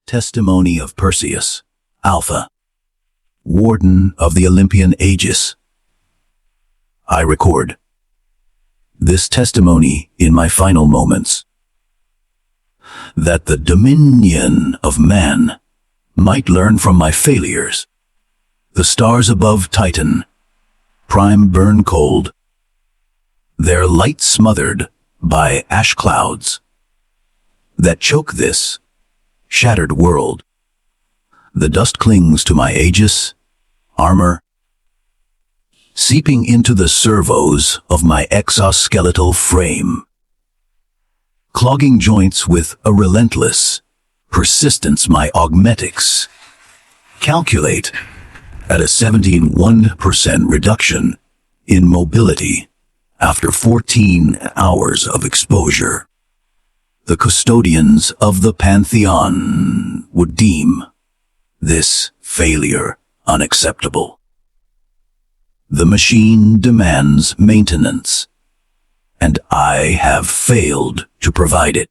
Testimony of Perseus-Alpha, Warden of the Olympian Aegis. I record this testimony in my final moments, that the dominion of man might learn from my failures. The stars above Titan, prime burn cold, their light smothered by ash clouds that choke this shattered world. The dust clings to my Aegis armor, seeping into the servos of my exoskeletal frame, clogging joints with a relentless persistence. My augmetics calculate at a 71% reduction in mobility after 14 hours of exposure. The custodians of the Pantheon would deem this failure unacceptable. The machine demands maintenance, and I have failed to provide it.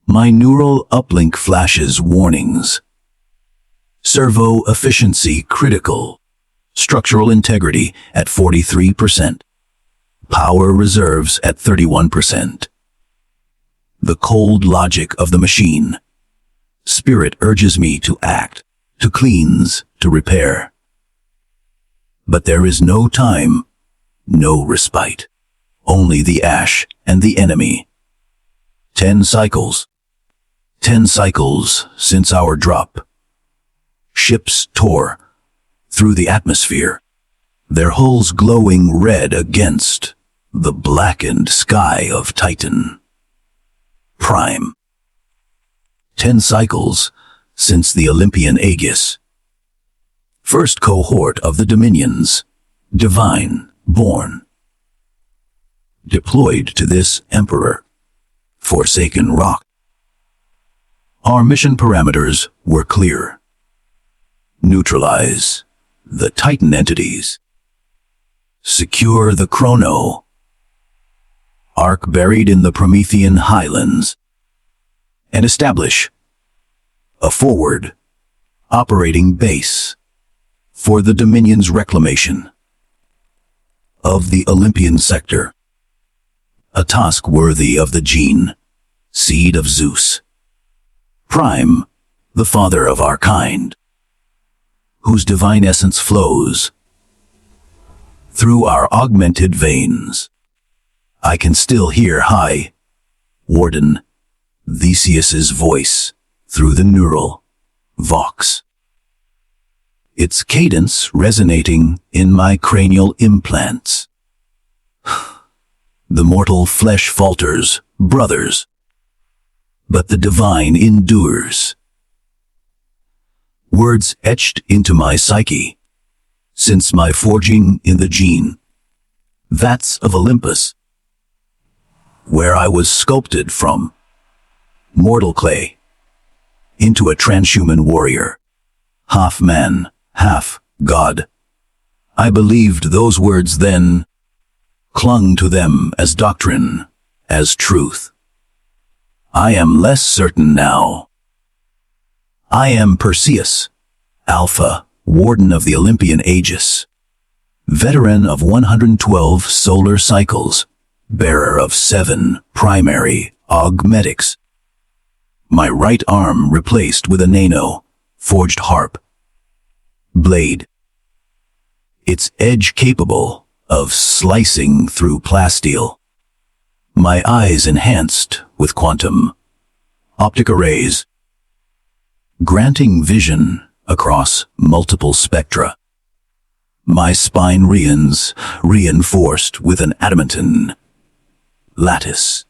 My neural uplink flashes warnings. Servo efficiency critical. Structural integrity at 43%. Power reserves at 31%. The cold logic of the machine. Spirit urges me to act, to cleanse, to repair. But there is no time, no respite. Only the ash and the enemy. 10 cycles. 10 cycles since our drop. Ships tore through the atmosphere, their hulls glowing red against the blackened sky of Titan. Prime. 10 cycles since the Olympian Aegis. First cohort of the dominions, divine, born. Deployed to this emperor, forsaken rock. Our mission parameters were clear. Neutralize the Titan entities. Secure the Chrono. Ark buried in the Promethean highlands. And establish a forward operating base for the Dominion's reclamation of the Olympian sector. A task worthy of the gene, seed of Zeus. Prime, the father of our kind, whose divine essence flows through our augmented veins. I can still hear High Warden Theseus's voice through the neural vox, its cadence resonating in my cranial implants. The mortal flesh falters, brothers, but the divine endures. Words etched into my psyche, since my forging in the gene, that's of Olympus, where I was sculpted from mortal clay into a transhuman warrior, half man, half god. I believed those words then, clung to them as doctrine, as truth. I am less certain now. I am Perseus-Alpha, Warden of the Olympian Aegis, veteran of 112 solar cycles, bearer of 7 primary augmetics. My right arm replaced with a nano-forged harp blade, its edge capable of slicing through plasteel. My eyes enhanced with quantum optic arrays, granting vision across multiple spectra. My spine reinforced with an adamantine lattice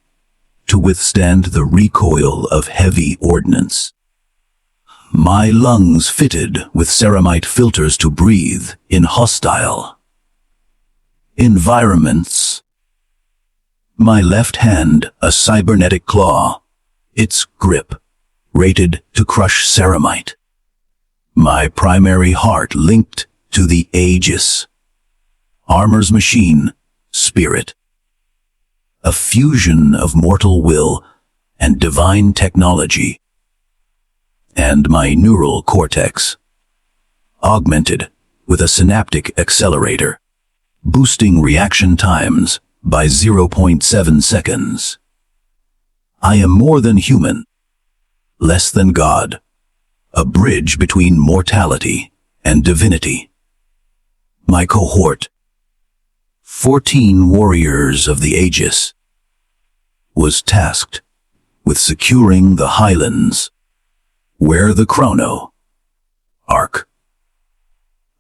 to withstand the recoil of heavy ordnance. My lungs fitted with ceramite filters to breathe in hostile environments. My left hand a cybernetic claw, its grip rated to crush ceramite. My primary heart linked to the Aegis, armor's machine, spirit. A fusion of mortal will and divine technology. and my neural cortex, augmented with a synaptic accelerator, boosting reaction times by 0.7 seconds. I am more than human, less than God, a bridge between mortality and divinity. My cohort, 14 warriors of the Aegis, was tasked with securing the highlands where the Chrono Ark,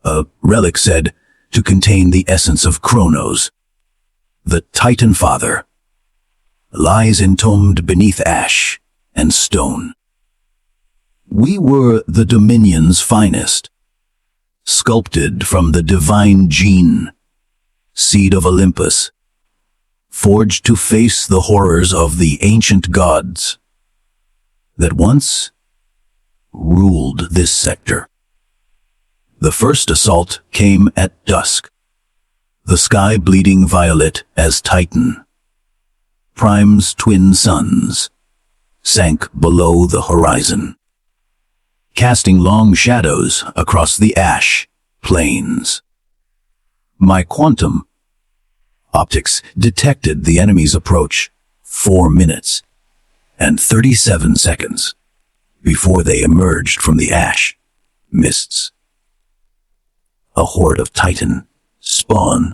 a relic said to contain the essence of Kronos, the Titan Father, lies entombed beneath ash and stone. We were the Dominion's finest, sculpted from the divine gene, seed of Olympus, forged to face the horrors of the ancient gods that once ruled this sector. The first assault came at dusk, the sky bleeding violet as Titan, Prime's twin suns, sank below the horizon, casting long shadows across the ash plains. My quantum optics detected the enemy's approach 4 minutes and 37 seconds before they emerged from the ash mists. A horde of Titan spawn,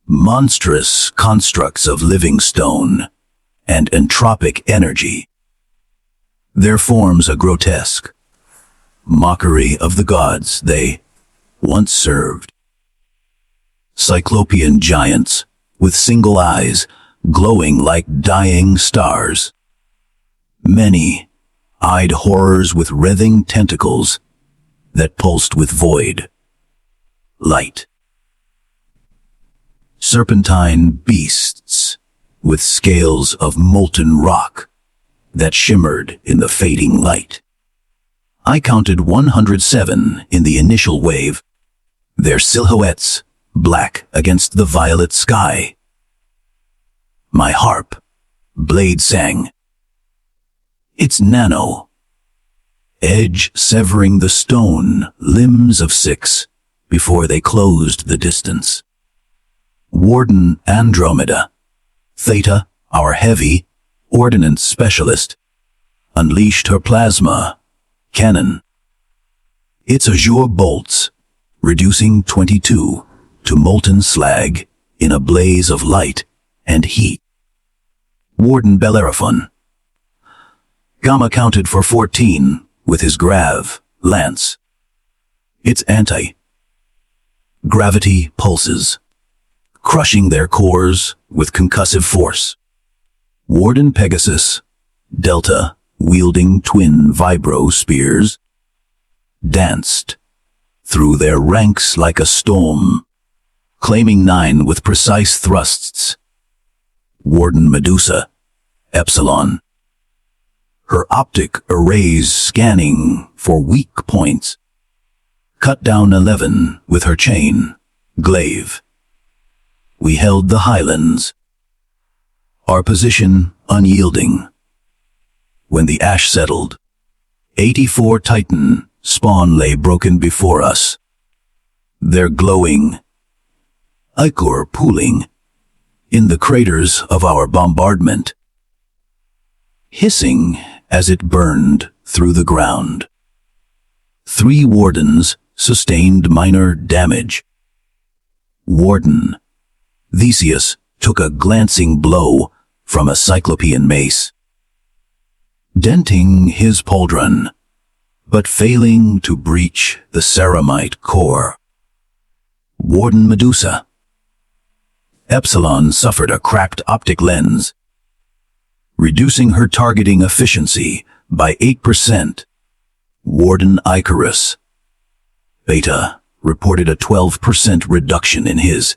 monstrous constructs of living stone and entropic energy, their forms a grotesque mockery of the gods they once served. Cyclopean giants with single eyes glowing like dying stars. Many-eyed horrors with writhing tentacles that pulsed with void light. Serpentine beasts with scales of molten rock that shimmered in the fading light. I counted 107 in the initial wave, their silhouettes black against the violet sky. My harp blade sang, its nano edge severing the stone limbs of 6 before they closed the distance. Warden Andromeda, Theta, our heavy ordnance specialist, unleashed her plasma cannon. Its azure bolts, reducing 22 to molten slag in a blaze of light and heat. Warden Bellerophon, Gamma counted for 14 with his grav lance. Its anti-gravity pulses, crushing their cores with concussive force. Warden Pegasus, Delta, wielding twin vibro spears, danced through their ranks like a storm, claiming 9 with precise thrusts. Warden Medusa, Epsilon, her optic arrays scanning for weak points, cut down 11 with her chain, glaive. We held the highlands, our position unyielding. When the ash settled, 84 Titan spawn lay broken before us, their glowing ichor pooling in the craters of our bombardment, hissing as it burned through the ground. 3 wardens sustained minor damage. Warden Theseus took a glancing blow from a cyclopean mace, denting his pauldron, but failing to breach the ceramite core. Warden Medusa, Epsilon suffered a cracked optic lens, reducing her targeting efficiency by 8%. Warden Icarus, Beta, reported a 12% reduction in his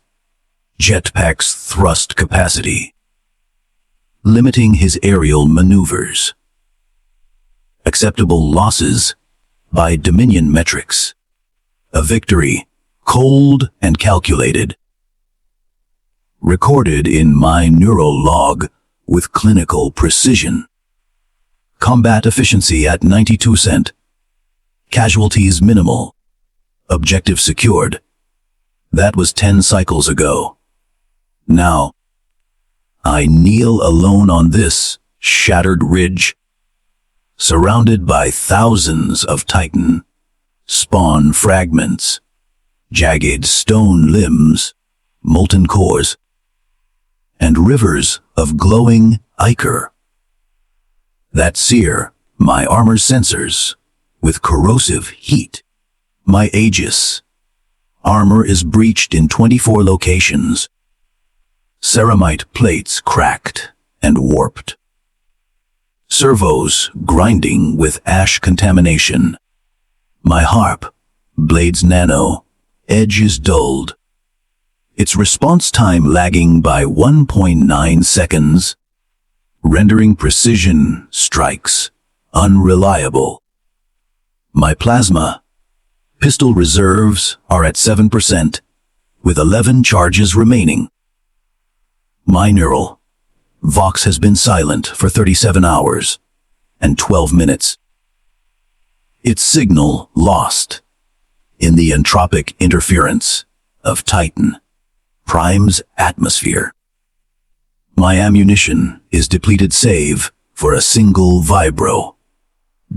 jetpack's thrust capacity, limiting his aerial maneuvers. Acceptable losses by Dominion metrics. A victory, cold and calculated, recorded in my neural log with clinical precision. Combat efficiency at 92%. Casualties minimal. Objective secured. That was 10 cycles ago. Now, I kneel alone on this shattered ridge, surrounded by thousands of Titan spawn fragments, jagged stone limbs, molten cores, and rivers of glowing ichor that sear my armor's sensors with corrosive heat. My Aegis armor is breached in 24 locations. Ceramite plates cracked and warped. Servos grinding with ash contamination. My harp, blades nano, edge is dulled. Its response time lagging by 1.9 seconds, rendering precision strikes unreliable. My plasma pistol reserves are at 7%, with 11 charges remaining. My neural Vox has been silent for 37 hours and 12 minutes. Its signal lost in the entropic interference of Titan Prime's atmosphere. My ammunition is depleted save for a single vibro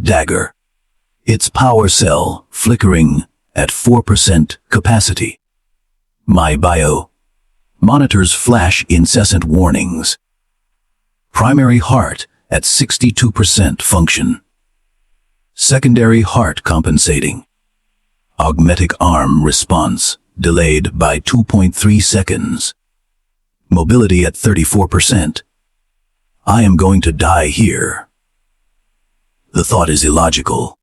dagger. Its power cell flickering at 4% capacity. My bio monitors flash incessant warnings. Primary heart at 62% function. Secondary heart compensating. Augmetic arm response delayed by 2.3 seconds. Mobility at 34%. I am going to die here. The thought is illogical.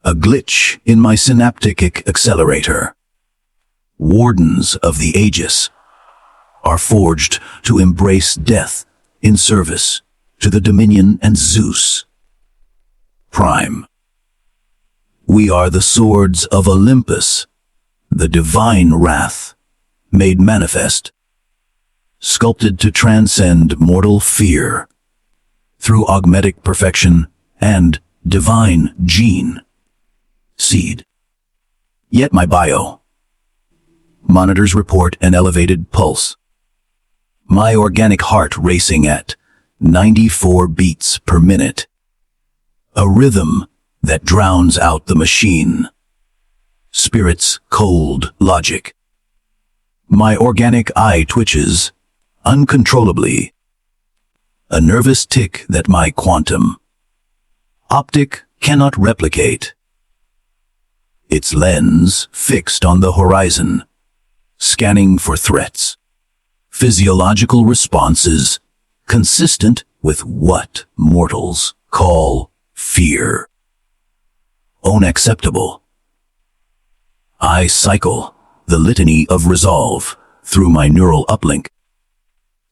A glitch in my synaptic accelerator. Wardens of the Aegis are forged to embrace death in service to the Dominion and Zeus. Prime. We are the swords of Olympus, the divine wrath, made manifest, sculpted to transcend mortal fear, through augmetic perfection and divine gene seed. Yet my bio monitors report an elevated pulse. My organic heart racing at 94 beats per minute. A rhythm that drowns out the machine. Spirit's cold logic. My organic eye twitches uncontrollably. A nervous tick that my quantum optic cannot replicate. Its lens fixed on the horizon, scanning for threats. Physiological responses consistent with what mortals call fear. Unacceptable. I cycle the litany of resolve through my neural uplink,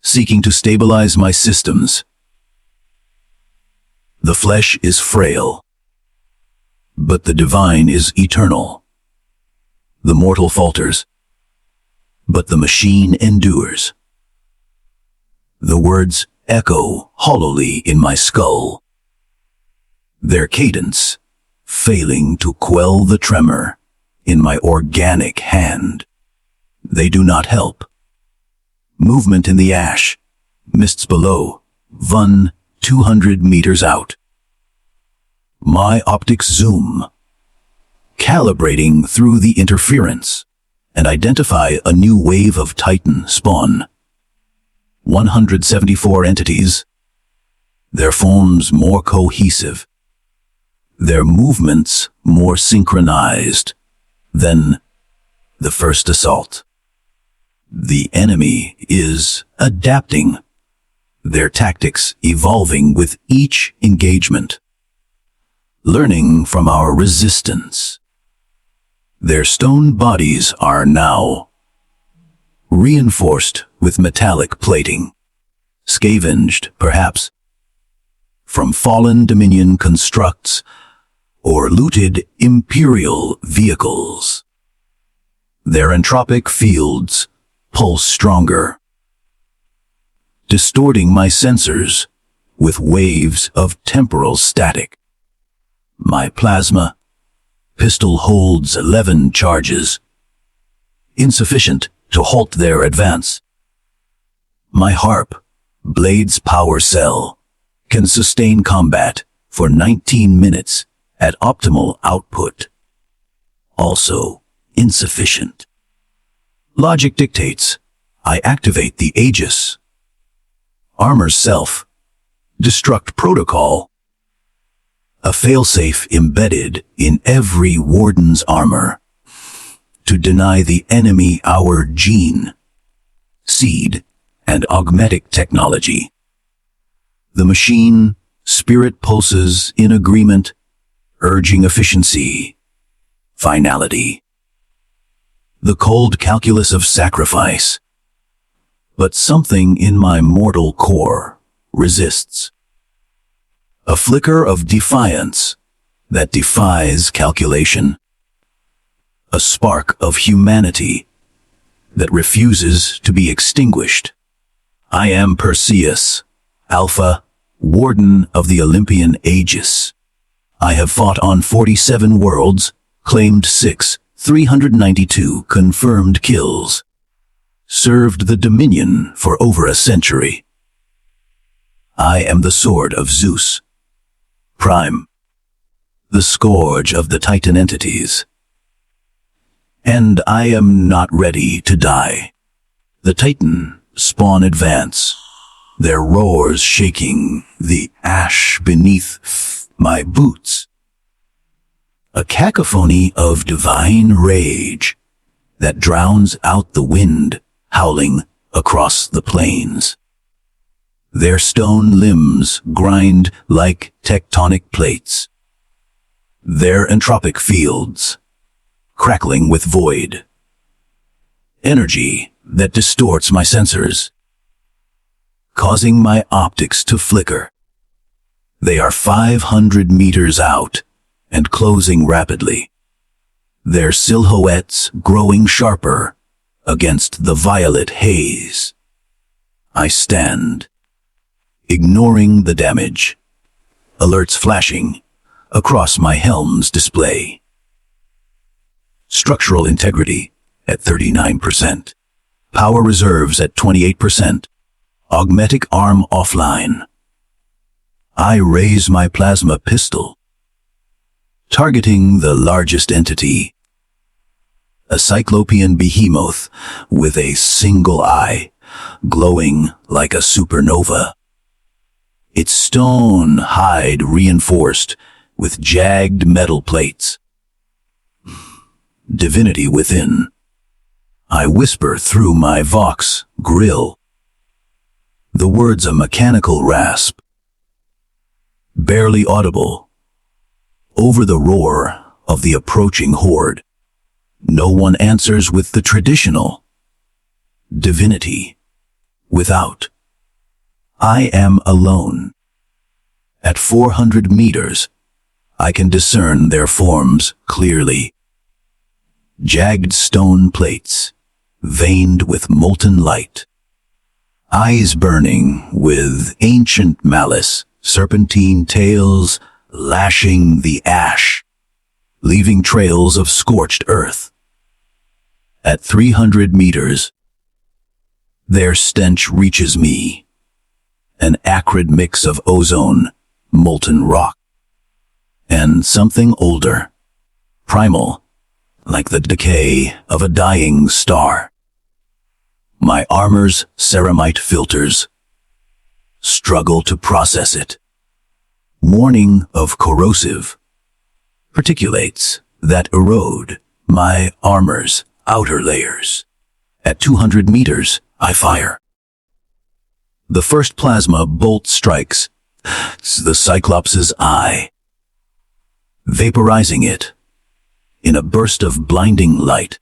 seeking to stabilize my systems. The flesh is frail, but the divine is eternal. The mortal falters, but the machine endures. The words echo hollowly in my skull, their cadence failing to quell the tremor in my organic hand. They do not help. Movement in the ash, mists below, 200 meters out. My optics zoom, calibrating through the interference, and identify a new wave of Titan spawn. 174 entities, their forms more cohesive, their movements more synchronized than the first assault. The enemy is adapting, their tactics evolving with each engagement, learning from our resistance. Their stone bodies are now reinforced with metallic plating, scavenged, perhaps, from fallen Dominion constructs or looted Imperial vehicles. Their entropic fields pulse stronger, distorting my sensors with waves of temporal static. My plasma pistol holds 11 charges, insufficient to halt their advance. My harp blade's power cell can sustain combat for 19 minutes at optimal output. Also insufficient. Logic dictates I activate the Aegis, armor's self-destruct protocol, a failsafe embedded in every Warden's armor to deny the enemy our gene, seed, and augmetic technology. The machine spirit pulses in agreement, urging efficiency, finality. The cold calculus of sacrifice. But something in my mortal core resists. A flicker of defiance that defies calculation. A spark of humanity that refuses to be extinguished. I am Perseus-Alpha, Warden of the Olympian Aegis. I have fought on 47 worlds, claimed 392 confirmed kills. Served the Dominion for over a century. I am the sword of Zeus, Prime, the scourge of the Titan entities. And I am not ready to die. The Titan spawn advance, their roars shaking the ash beneath my boots. A cacophony of divine rage that drowns out the wind howling across the plains. Their stone limbs grind like tectonic plates. Their entropic fields crackling with void. Energy that distorts my sensors, causing my optics to flicker. They are 500 meters out and closing rapidly, their silhouettes growing sharper against the violet haze. I stand, ignoring the damage, alerts flashing across my helm's display. Structural integrity at 39%. Power reserves at 28%. Augmetic arm offline. I raise my plasma pistol, targeting the largest entity. A cyclopean behemoth with a single eye, glowing like a supernova. Its stone hide reinforced with jagged metal plates. Divinity within. I whisper through my Vox grill. The words a mechanical rasp. Barely audible. Over the roar of the approaching horde. No one answers with the traditional divinity. Without. I am alone. At 400 meters, I can discern their forms clearly. Jagged stone plates, veined with molten light. Eyes burning with ancient malice, serpentine tails lashing the ash, leaving trails of scorched earth. At 300 meters, their stench reaches me, an acrid mix of ozone, molten rock, and something older, primal, like the decay of a dying star. My armor's ceramite filters struggle to process it. Warning of corrosive particulates that erode my armor's outer layers. At 200 meters, I fire. The first plasma bolt strikes the Cyclops' eye, vaporizing it in a burst of blinding light.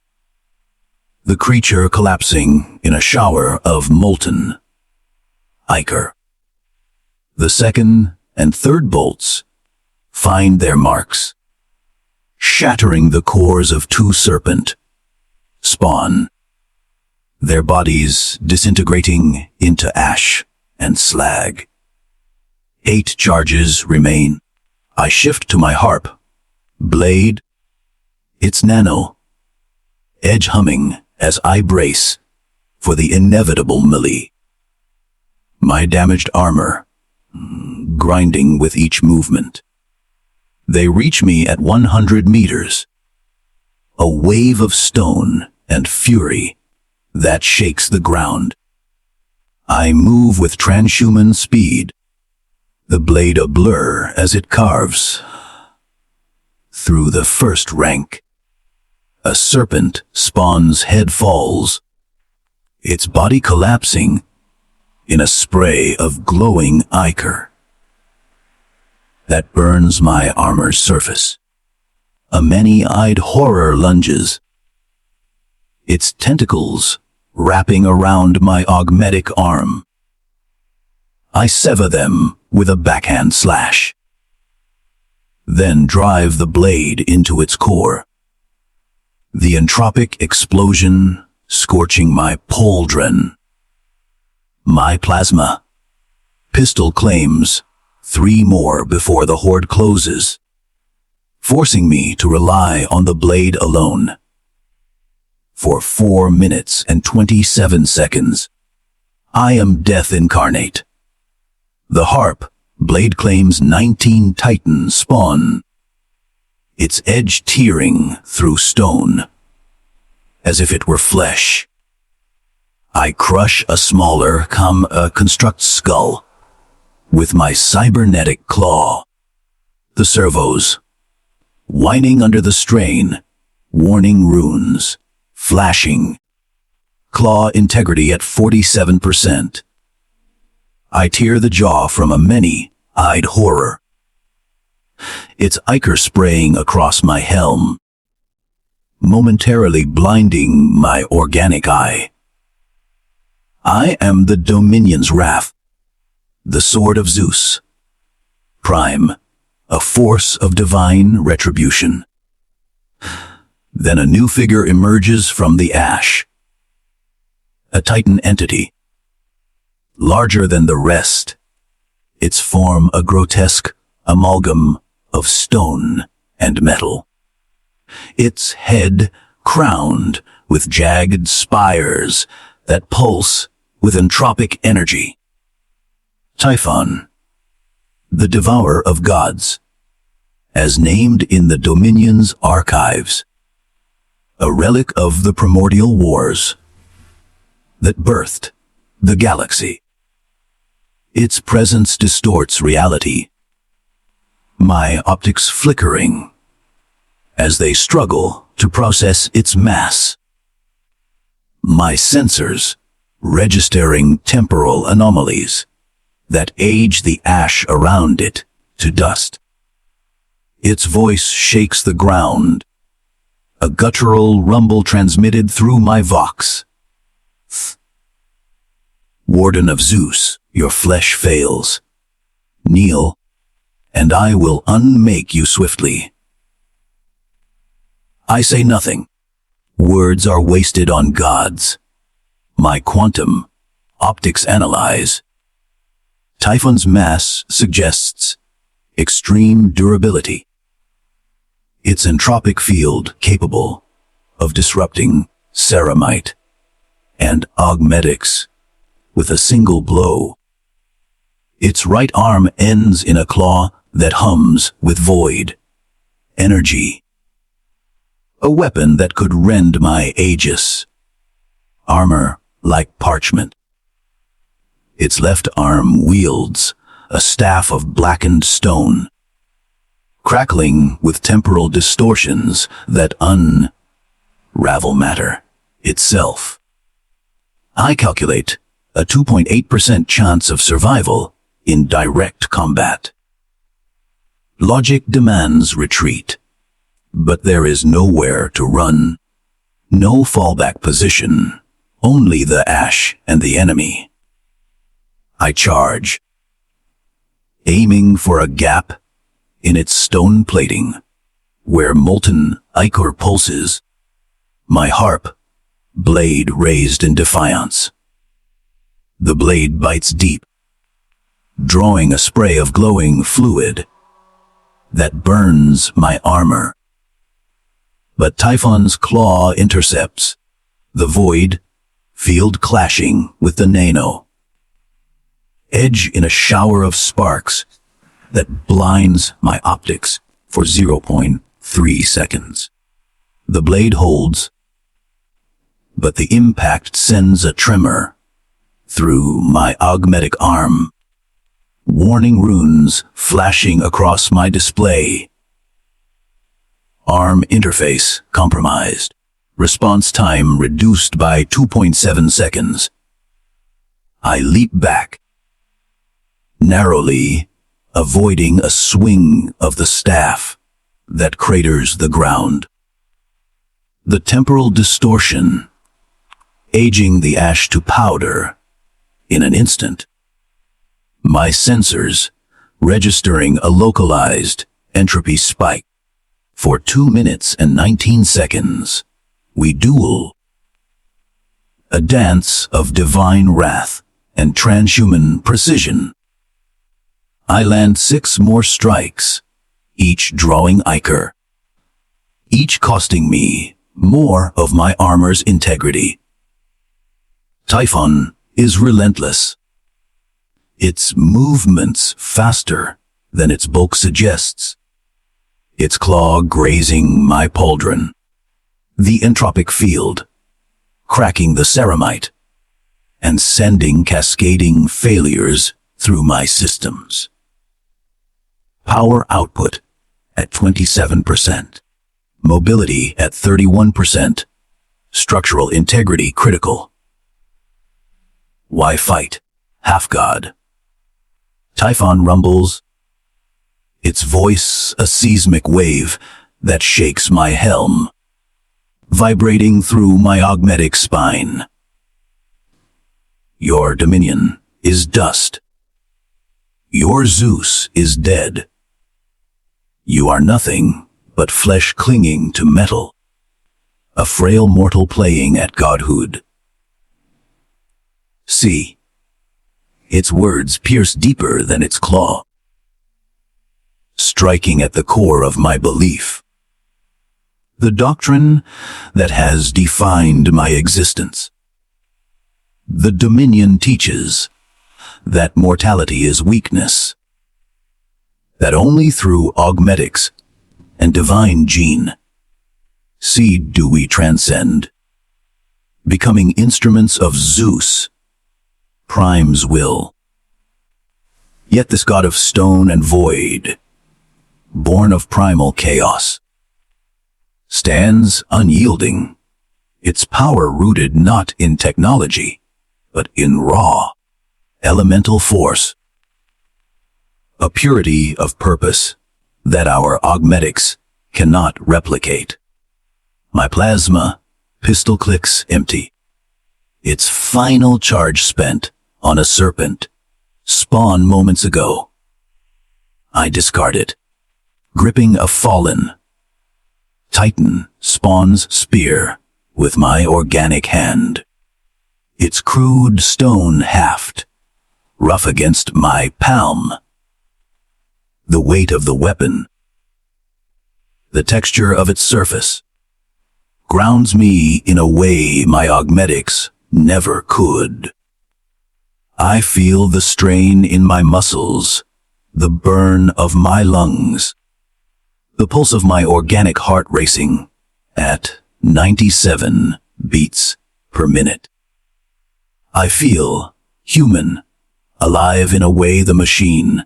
The creature collapsing in a shower of molten ichor. The second and third bolts find their marks, shattering the cores of two serpent spawn, their bodies disintegrating into ash and slag. 8 charges remain. I shift to my harp. Blade. It's nano. Edge humming as I brace for the inevitable melee. My damaged armor grinding with each movement. They reach me at 100 meters. A wave of stone and fury that shakes the ground. I move with transhuman speed, the blade a blur as it carves. Through the first rank, a serpent spawn's head falls, its body collapsing in a spray of glowing ichor that burns my armor's surface. A many-eyed horror lunges, its tentacles wrapping around my augmetic arm. I sever them with a backhand slash, then drive the blade into its core. The entropic explosion scorching my pauldron. My plasma. Pistol claims 3 more before the horde closes, forcing me to rely on the blade alone. For 4 minutes and 27 seconds, I am death incarnate. The harp blade claims 19 Titan spawn, its edge tearing through stone, as if it were flesh. I crush a smaller, construct skull with my cybernetic claw. The servos, whining under the strain, warning runes, flashing. Claw integrity at 47%. I tear the jaw from a many-eyed horror. Its ichor spraying across my helm, momentarily blinding my organic eye. I am the Dominion's wrath, the sword of Zeus, prime, a force of divine retribution. Then a new figure emerges from the ash. A Titan entity, larger than the rest, its form a grotesque amalgam of stone and metal. Its head crowned with jagged spires that pulse with entropic energy. Typhon, the devourer of gods, as named in the Dominion's archives, a relic of the primordial wars that birthed the galaxy. Its presence distorts reality, my optics flickering as they struggle to process its mass. My sensors registering temporal anomalies that age the ash around it to dust. Its voice shakes the ground, a guttural rumble transmitted through my vox. Warden of Zeus, your flesh fails. Kneel, and I will unmake you swiftly. I say nothing. Words are wasted on gods. My quantum optics analyze. Typhon's mass suggests extreme durability. Its entropic field capable of disrupting ceramite and augmetics with a single blow. Its right arm ends in a claw that hums with void energy. A weapon that could rend my Aegis. Armor like parchment. Its left arm wields a staff of blackened stone, crackling with temporal distortions that unravel matter itself. I calculate a 2.8% chance of survival in direct combat. Logic demands retreat, but there is nowhere to run, no fallback position, only the ash and the enemy. I charge, aiming for a gap in its stone plating, where molten ichor pulses, my harp, blade raised in defiance. The blade bites deep, drawing a spray of glowing fluid that burns my armor. But Typhon's claw intercepts the void, field clashing with the nano. Edge in a shower of sparks that blinds my optics for 0.3 seconds. The blade holds, but the impact sends a tremor through my augmetic arm. Warning runes flashing across my display. Arm interface compromised. Response time reduced by 2.7 seconds. I leap back, narrowly avoiding a swing of the staff that craters the ground. The temporal distortion, aging the ash to powder in an instant. My sensors registering a localized entropy spike. For 2 minutes and 19 seconds, we duel. A dance of divine wrath and transhuman precision. I land 6 more strikes, each drawing ichor, each costing me more of my armor's integrity. Typhon is relentless. Its movements faster than its bulk suggests. Its claw grazing my pauldron. The entropic field, cracking the ceramite, and sending cascading failures through my systems. Power output at 27%. Mobility at 31%. Structural integrity critical. Why fight, half-god? Typhon rumbles, its voice a seismic wave that shakes my helm, vibrating through my augmetic spine. Your dominion is dust. Your Zeus is dead. You are nothing but flesh clinging to metal, a frail mortal playing at godhood. See, its words pierce deeper than its claw, striking at the core of my belief. The doctrine that has defined my existence. The Dominion teaches that mortality is weakness, that only through augmetics and divine gene seed do we transcend, becoming instruments of Zeus, Prime's will. Yet this god of stone and void, born of primal chaos, stands unyielding, its power rooted not in technology, but in raw, elemental force. A purity of purpose that our augmetics cannot replicate. My plasma pistol clicks empty, its final charge spent on a serpent, spawned moments ago. I discard it, gripping a fallen Titan spawns spear with my organic hand. Its crude stone haft, rough against my palm. The weight of the weapon, the texture of its surface, grounds me in a way my augmetics never could. I feel the strain in my muscles, the burn of my lungs, the pulse of my organic heart racing at 97 beats per minute. I feel human, alive in a way the machine,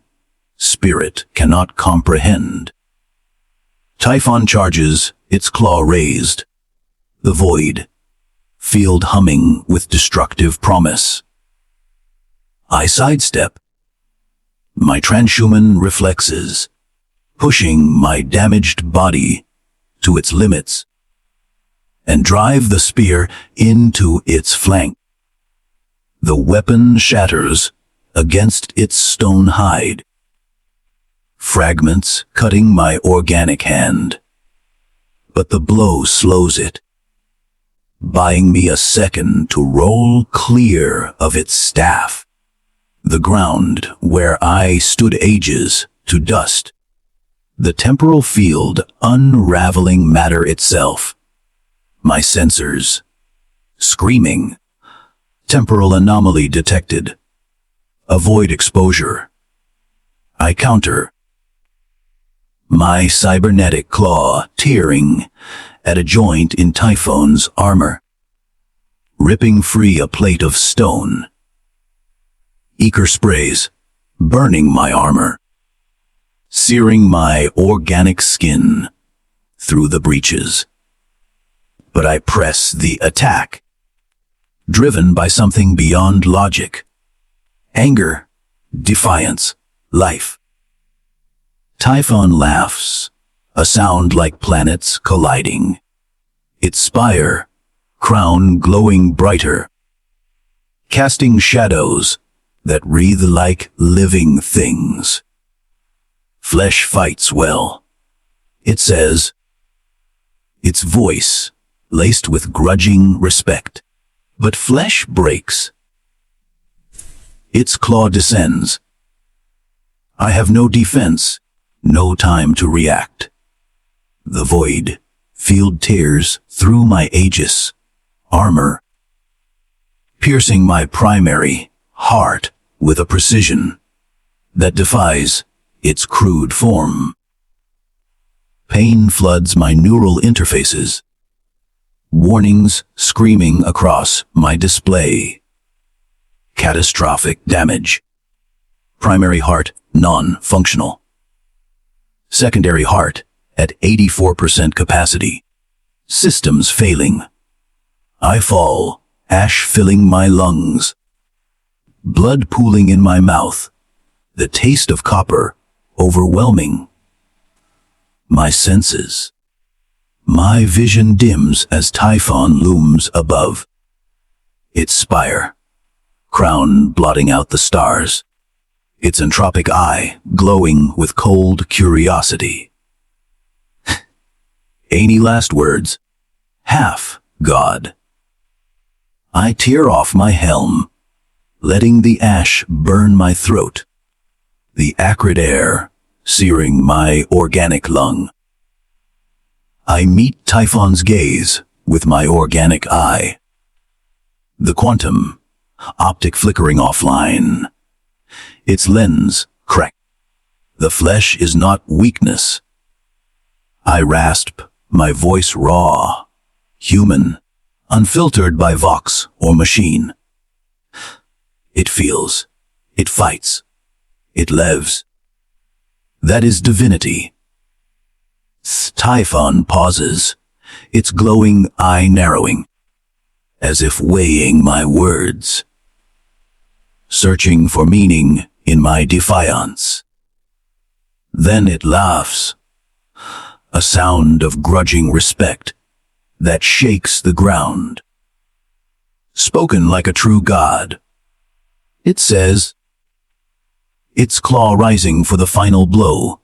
spirit cannot comprehend. Typhon charges, its claw raised, the void, field humming with destructive promise. I sidestep, my transhuman reflexes, pushing my damaged body to its limits, and drive the spear into its flank. The weapon shatters against its stone hide, fragments cutting my organic hand, but the blow slows it, buying me a second to roll clear of its staff. The ground where I stood ages to dust. The temporal field unraveling matter itself. My sensors screaming. Temporal anomaly detected. Avoid exposure. I counter. My cybernetic claw tearing at a joint in Typhon's armor, ripping free a plate of stone. Ether sprays, burning my armor, searing my organic skin through the breaches. But I press the attack, driven by something beyond logic. Anger, defiance, life. Typhon laughs, a sound like planets colliding. Its spire, crown glowing brighter, casting shadows that wreathe like living things. Flesh fights well, it says, its voice laced with grudging respect. But flesh breaks. Its claw descends. I have no defense, no time to react. The void field tears through my Aegis armor, piercing my primary heart with a precision that defies its crude form. Pain floods my neural interfaces, warnings screaming across my display. Catastrophic damage. Primary heart non-functional. Secondary heart at 84% capacity. Systems failing. I fall, ash filling my lungs. Blood pooling in my mouth. The taste of copper overwhelming. My senses. My vision dims as Typhon looms above. Its spire, crown blotting out the stars. Its entropic eye glowing with cold curiosity. Any last words? Half God. I tear off my helm, letting the ash burn my throat. The acrid air searing my organic lung. I meet Typhon's gaze with my organic eye. The quantum, optic flickering offline. Its lens cracked. The flesh is not weakness. I rasp, my voice raw, human, unfiltered by vox or machine. It feels, it fights, it lives. That is divinity. Typhon pauses, its glowing eye narrowing, as if weighing my words, searching for meaning in my defiance. Then it laughs, a sound of grudging respect that shakes the ground. Spoken like a true god, it says, its claw rising for the final blow.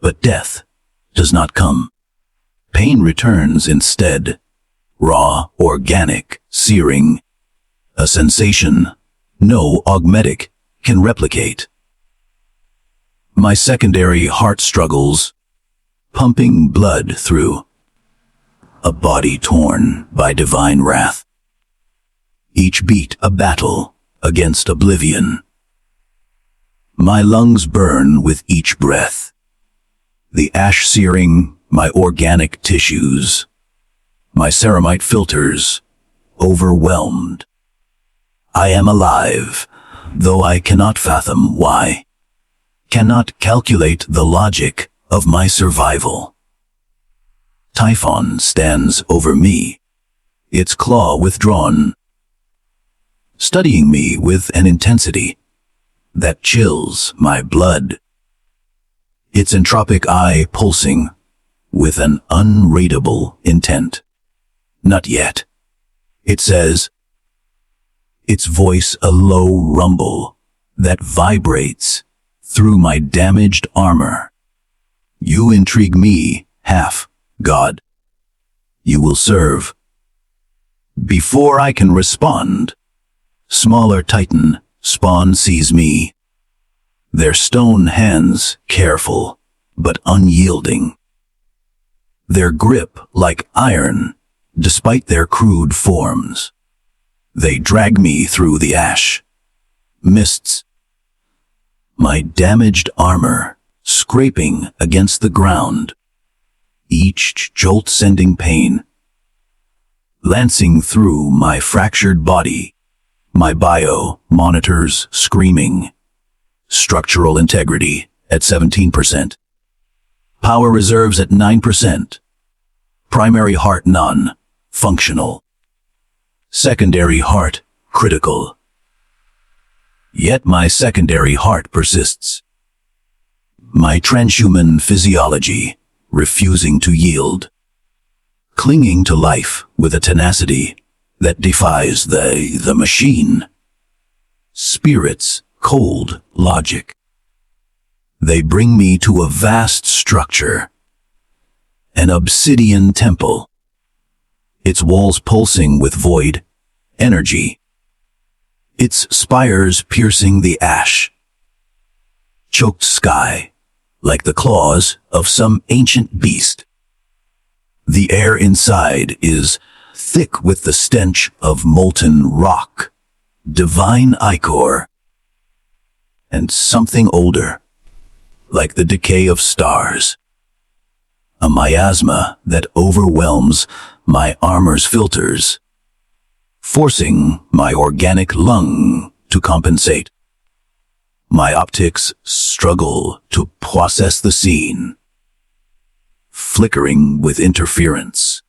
But death does not come. Pain returns instead, raw, organic, searing, a sensation no augmetic can replicate. My secondary heart struggles, pumping blood through a body torn by divine wrath. Each beat a battle against oblivion. My lungs burn with each breath. The ash searing my organic tissues. My ceramite filters overwhelmed. I am alive, though I cannot fathom why. Cannot calculate the logic of my survival. Typhon stands over me, its claw withdrawn, studying me with an intensity that chills my blood. Its entropic eye pulsing with an unreadable intent. Not yet, it says, its voice a low rumble that vibrates through my damaged armor. You intrigue me, half God. You will serve. Before I can respond, smaller Titan Spawn sees me, their stone hands careful but unyielding. Their grip like iron, despite their crude forms. They drag me through the ash, mists, my damaged armor scraping against the ground, each jolt sending pain, lancing through my fractured body, my bio monitors screaming, structural integrity at 17%, power reserves at 9%, primary heart non-functional, secondary heart critical. Yet my secondary heart persists. My transhuman physiology refusing to yield, clinging to life with a tenacity that defies the machine. Spirit's cold logic. They bring me to a vast structure, an obsidian temple, its walls pulsing with void energy, its spires piercing the ash, choked sky like the claws of some ancient beast. The air inside is thick with the stench of molten rock, divine ichor, and something older, like the decay of stars. A miasma that overwhelms my armor's filters, forcing my organic lung to compensate. My optics struggle to process the scene, flickering with interference.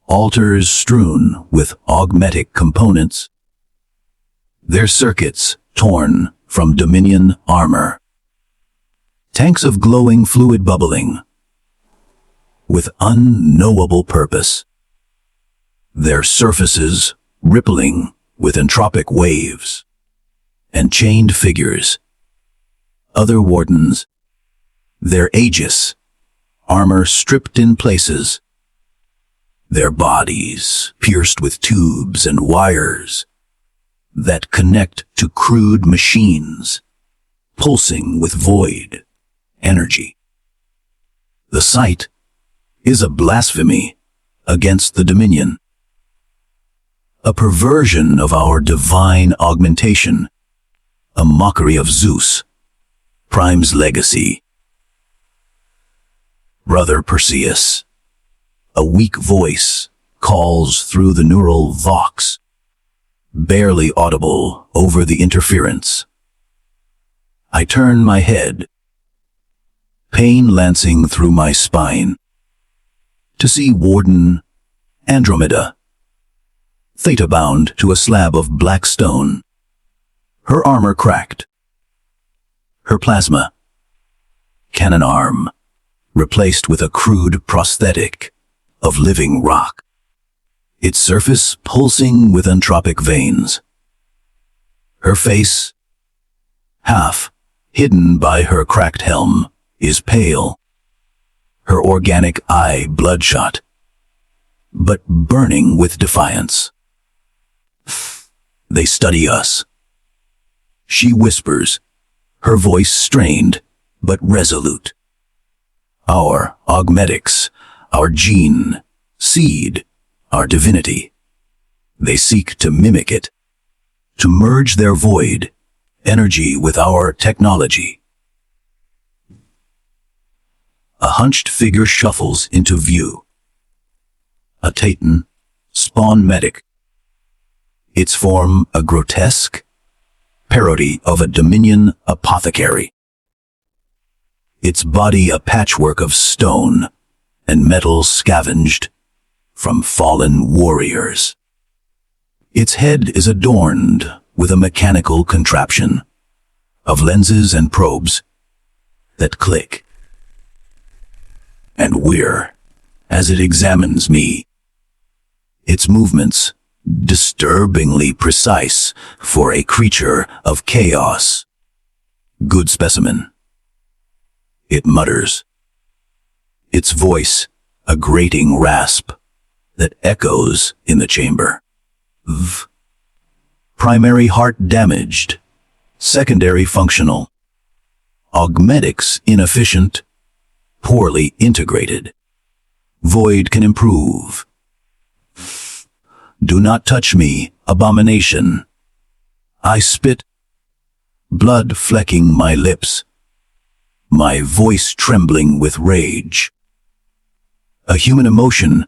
Altars strewn with augmetic components, their circuits torn from Dominion armor. Tanks of glowing fluid bubbling, with unknowable purpose. Their surfaces rippling with entropic waves, and chained figures. Other wardens, their Aegis, armor stripped in places. Their bodies pierced with tubes and wires that connect to crude machines, pulsing with void energy. The sight is a blasphemy against the Dominion, a perversion of our divine augmentation, a mockery of Zeus, Prime's legacy. Brother Perseus, a weak voice calls through the neural vox, barely audible over the interference. I turn my head, pain lancing through my spine, to see Warden Andromeda, theta-bound to a slab of black stone, her armor cracked, her plasma cannon arm replaced with a crude prosthetic of living rock, its surface pulsing with entropic veins. Her face, half hidden by her cracked helm, is pale, her organic eye bloodshot, but burning with defiance. They study us. She whispers, her voice strained but resolute. Our augmetics, our gene, seed, our divinity. They seek to mimic it, to merge their void energy with our technology. A hunched figure shuffles into view. A Titan, spawn medic. Its form a grotesque parody of a Dominion apothecary. Its body a patchwork of stone and metal scavenged from fallen warriors. Its head is adorned with a mechanical contraption of lenses and probes that click and whir as it examines me. Its movements disturbingly precise for a creature of chaos. Good specimen. It mutters, its voice a grating rasp that echoes in the chamber. Primary heart damaged. Secondary functional. Augmetics inefficient. Poorly integrated. Void can improve. Do not touch me, abomination. I spit, blood flecking my lips, my voice trembling with rage. A human emotion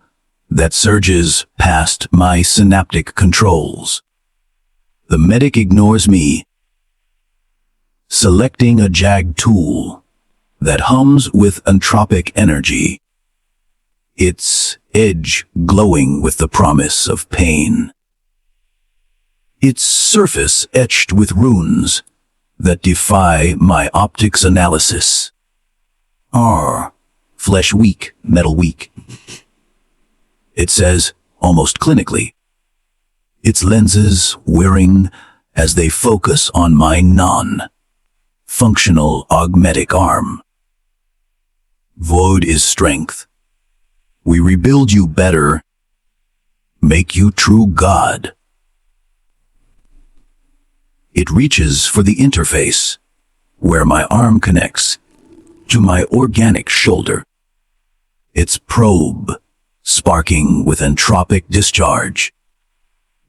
that surges past my synaptic controls. The medic ignores me, selecting a jagged tool that hums with entropic energy, its edge glowing with the promise of pain. Its surface etched with runes that defy my optics analysis. Flesh weak, metal weak. It says, almost clinically. Its lenses whirring as they focus on my non-functional augmetic arm. Void is strength. We rebuild you better, make you true God. It reaches for the interface, where my arm connects to my organic shoulder. Its probe, sparking with entropic discharge.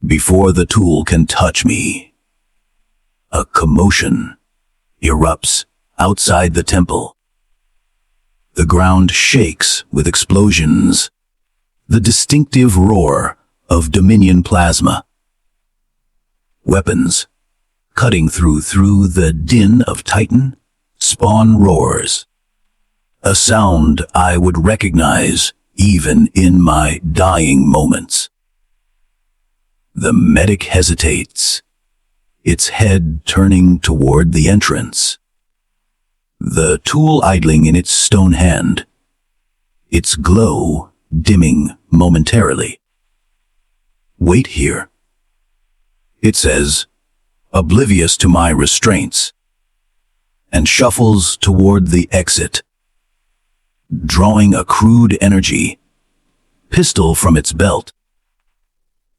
Before the tool can touch me, a commotion erupts outside the temple. The ground shakes with explosions, the distinctive roar of Dominion plasma. Weapons, cutting through the din of Titan, spawn roars. A sound I would recognize even in my dying moments. The medic hesitates, its head turning toward the entrance. The tool idling in its stone hand, its glow dimming momentarily. Wait here, it says, oblivious to my restraints, and shuffles toward the exit, drawing a crude energy pistol from its belt,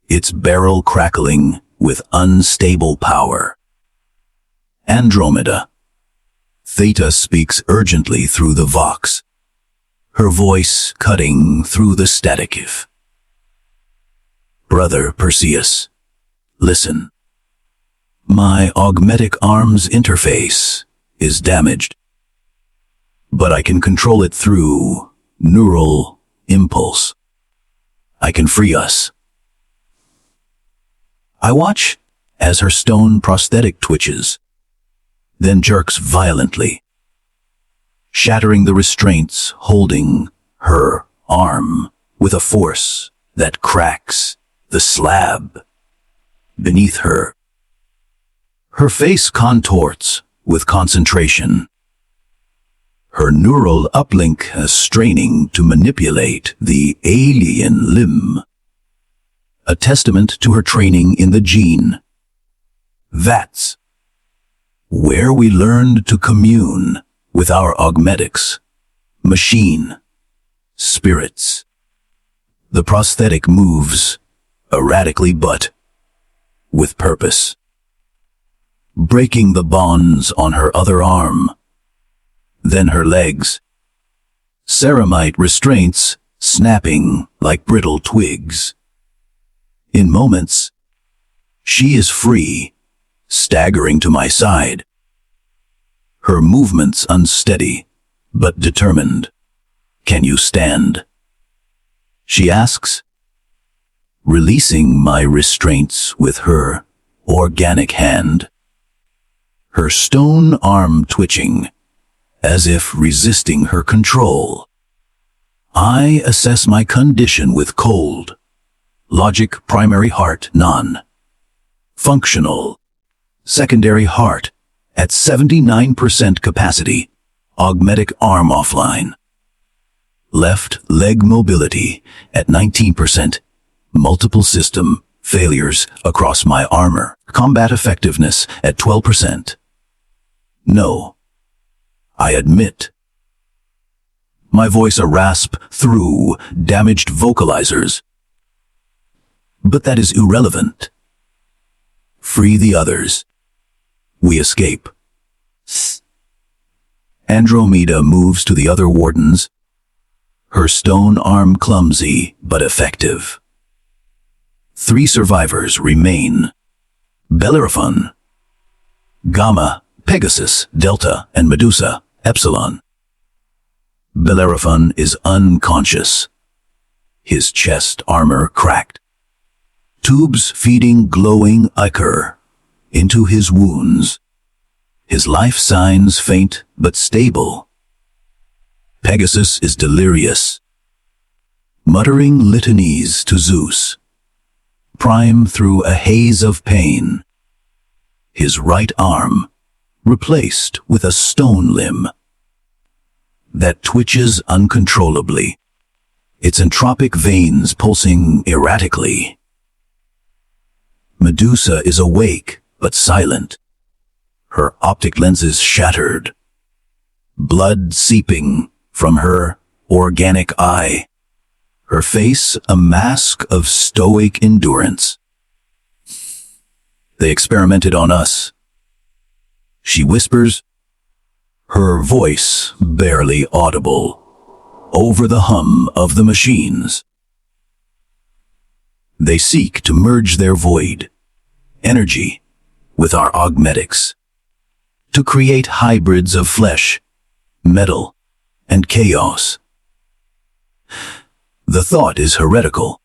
its barrel crackling with unstable power. Andromeda. Theta speaks urgently through the vox, her voice cutting through the static. Brother Perseus, listen. My augmetic arm's interface is damaged, but I can control it through neural impulse. I can free us. I watch as her stone prosthetic twitches, then jerks violently, shattering the restraints holding her arm with a force that cracks the slab beneath her. Her face contorts with concentration, her neural uplink straining to manipulate the alien limb, a testament to her training in the gene. That's where we learned to commune with our augmetics, machine, spirits. The prosthetic moves erratically but with purpose, breaking the bonds on her other arm, then her legs, ceramite restraints snapping like brittle twigs. In moments, she is free, staggering to my side. Her movements unsteady, but determined. Can you stand? She asks, releasing my restraints with her organic hand. Her stone arm twitching, as if resisting her control. I assess my condition with cold. Logic, primary heart, non-functional. Secondary heart, at 79% capacity. Augmetic arm offline. Left leg mobility, at 19%. Multiple system failures across my armor. Combat effectiveness, at 12%. No. I admit. My voice a rasp through damaged vocalizers. But that is irrelevant. Free the others. We escape. Andromeda moves to the other wardens, her stone arm clumsy but effective. 3 survivors remain: Bellerophon, Gamma, Pegasus, Delta, and Medusa, Epsilon. Bellerophon is unconscious, his chest armor cracked. Tubes feeding glowing ichor into his wounds. His life signs faint but stable. Pegasus is delirious, muttering litanies to Zeus, prime through a haze of pain. His right arm replaced with a stone limb that twitches uncontrollably, its entropic veins pulsing erratically. Medusa is awake but silent, her optic lenses shattered, blood seeping from her organic eye, her face a mask of stoic endurance. They experimented on us, she whispers, her voice barely audible over the hum of the machines. They seek to merge their void energy with our augmetics, to create hybrids of flesh, metal, and chaos. The thought is heretical,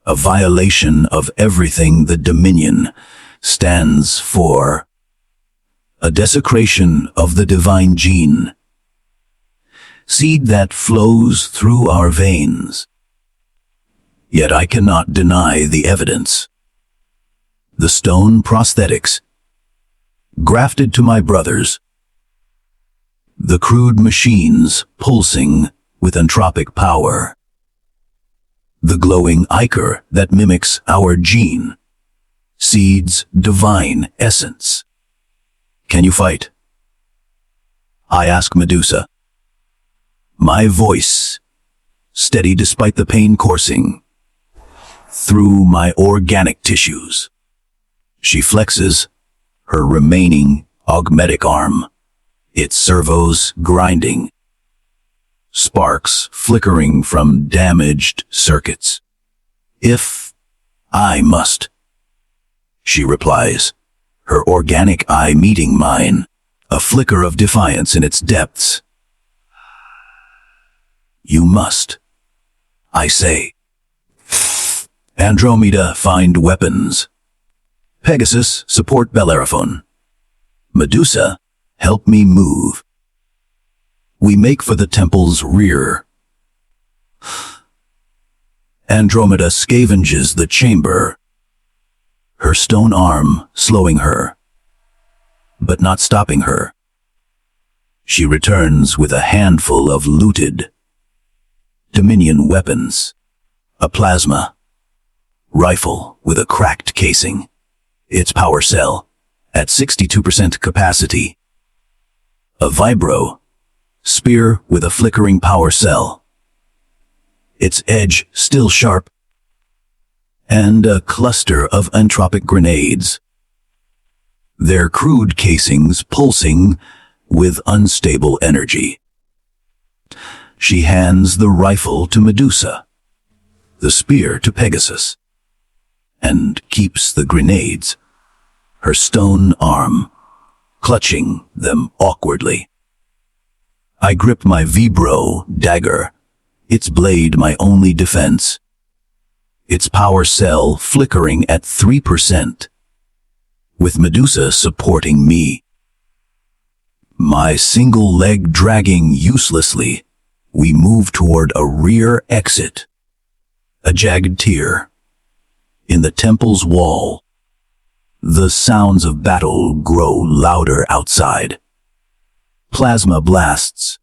a violation of everything the Dominion stands for, a desecration of the divine gene, seed that flows through our veins. Yet I cannot deny the evidence. The stone prosthetics, grafted to my brothers, the crude machines pulsing with entropic power, the glowing ichor that mimics our gene, seeds divine essence. Can you fight? I ask Medusa, my voice steady despite the pain coursing through my organic tissues. She flexes her remaining augmetic arm, its servos grinding, sparks flickering from damaged circuits. If I must, she replies, her organic eye meeting mine, a flicker of defiance in its depths. You must, I say. Andromeda, find weapons. Pegasus, support Bellerophon. Medusa, help me move. We make for the temple's rear. Andromeda scavenges the chamber, her stone arm slowing her, but not stopping her. She returns with a handful of looted Dominion weapons, a plasma rifle with a cracked casing, its power cell at 62% capacity, a vibro spear with a flickering power cell, its edge still sharp, and a cluster of entropic grenades, their crude casings pulsing with unstable energy. She hands the rifle to Medusa, the spear to Pegasus, and keeps the grenades, her stone arm, clutching them awkwardly. I grip my vibro dagger, its blade my only defense, its power cell flickering at 3%, with Medusa supporting me. My single leg dragging uselessly, we move toward a rear exit, a jagged tear in the temple's wall. The sounds of battle grow louder outside. Plasma blasts,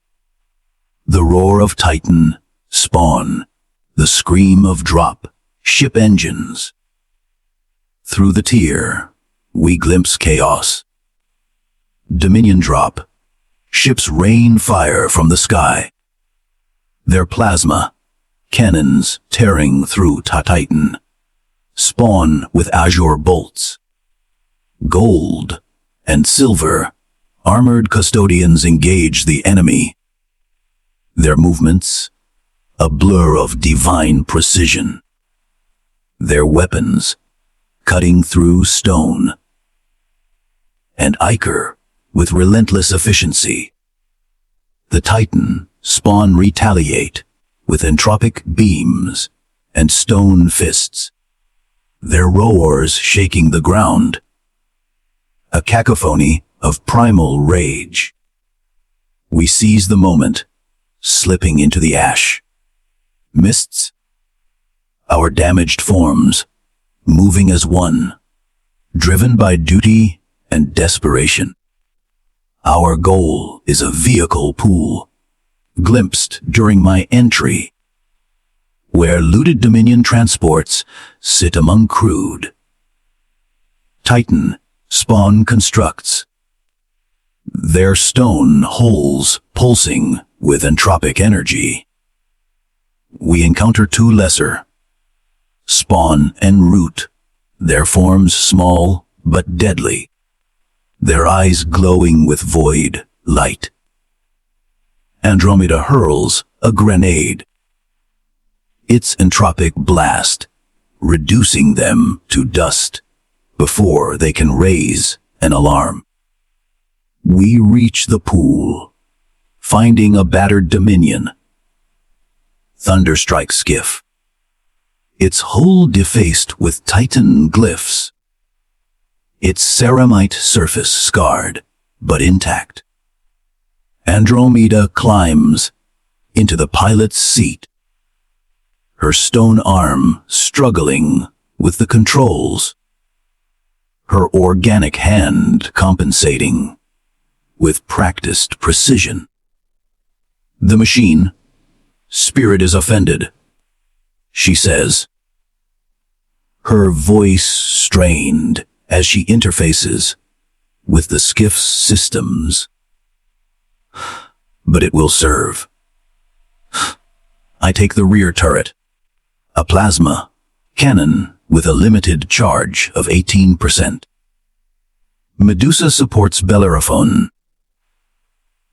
the roar of Titan, spawn, the scream of drop, ship engines. Through the tear, we glimpse chaos. Dominion drop, ships rain fire from the sky. Their plasma, cannons tearing through Titan, spawn with azure bolts, gold, and silver, armored custodians engage the enemy. Their movements, a blur of divine precision. Their weapons, cutting through stone. And ichor, with relentless efficiency. The Titan spawn retaliate with entropic beams and stone fists, their roars shaking the ground. A cacophony of primal rage. We seize the moment, slipping into the ash. Mists, our damaged forms, moving as one, driven by duty and desperation. Our goal is a vehicle pool, glimpsed during my entry, where looted Dominion transports sit among crude. Titan spawn constructs, their stone holes pulsing with entropic energy. We encounter two lesser, spawn and root, their forms small but deadly, their eyes glowing with void light. Andromeda hurls a grenade, its entropic blast reducing them to dust before they can raise an alarm. We reach the pool, finding a battered Dominion. Thunderstrike skiff, its hull defaced with Titan glyphs, its ceramite surface scarred but intact. Andromeda climbs into the pilot's seat, her stone arm struggling with the controls, her organic hand compensating with practiced precision. The machine, spirit is offended, she says, her voice strained as she interfaces with the skiff's systems. But it will serve. I take the rear turret, a plasma cannon with a limited charge of 18%. Medusa supports Bellerophon,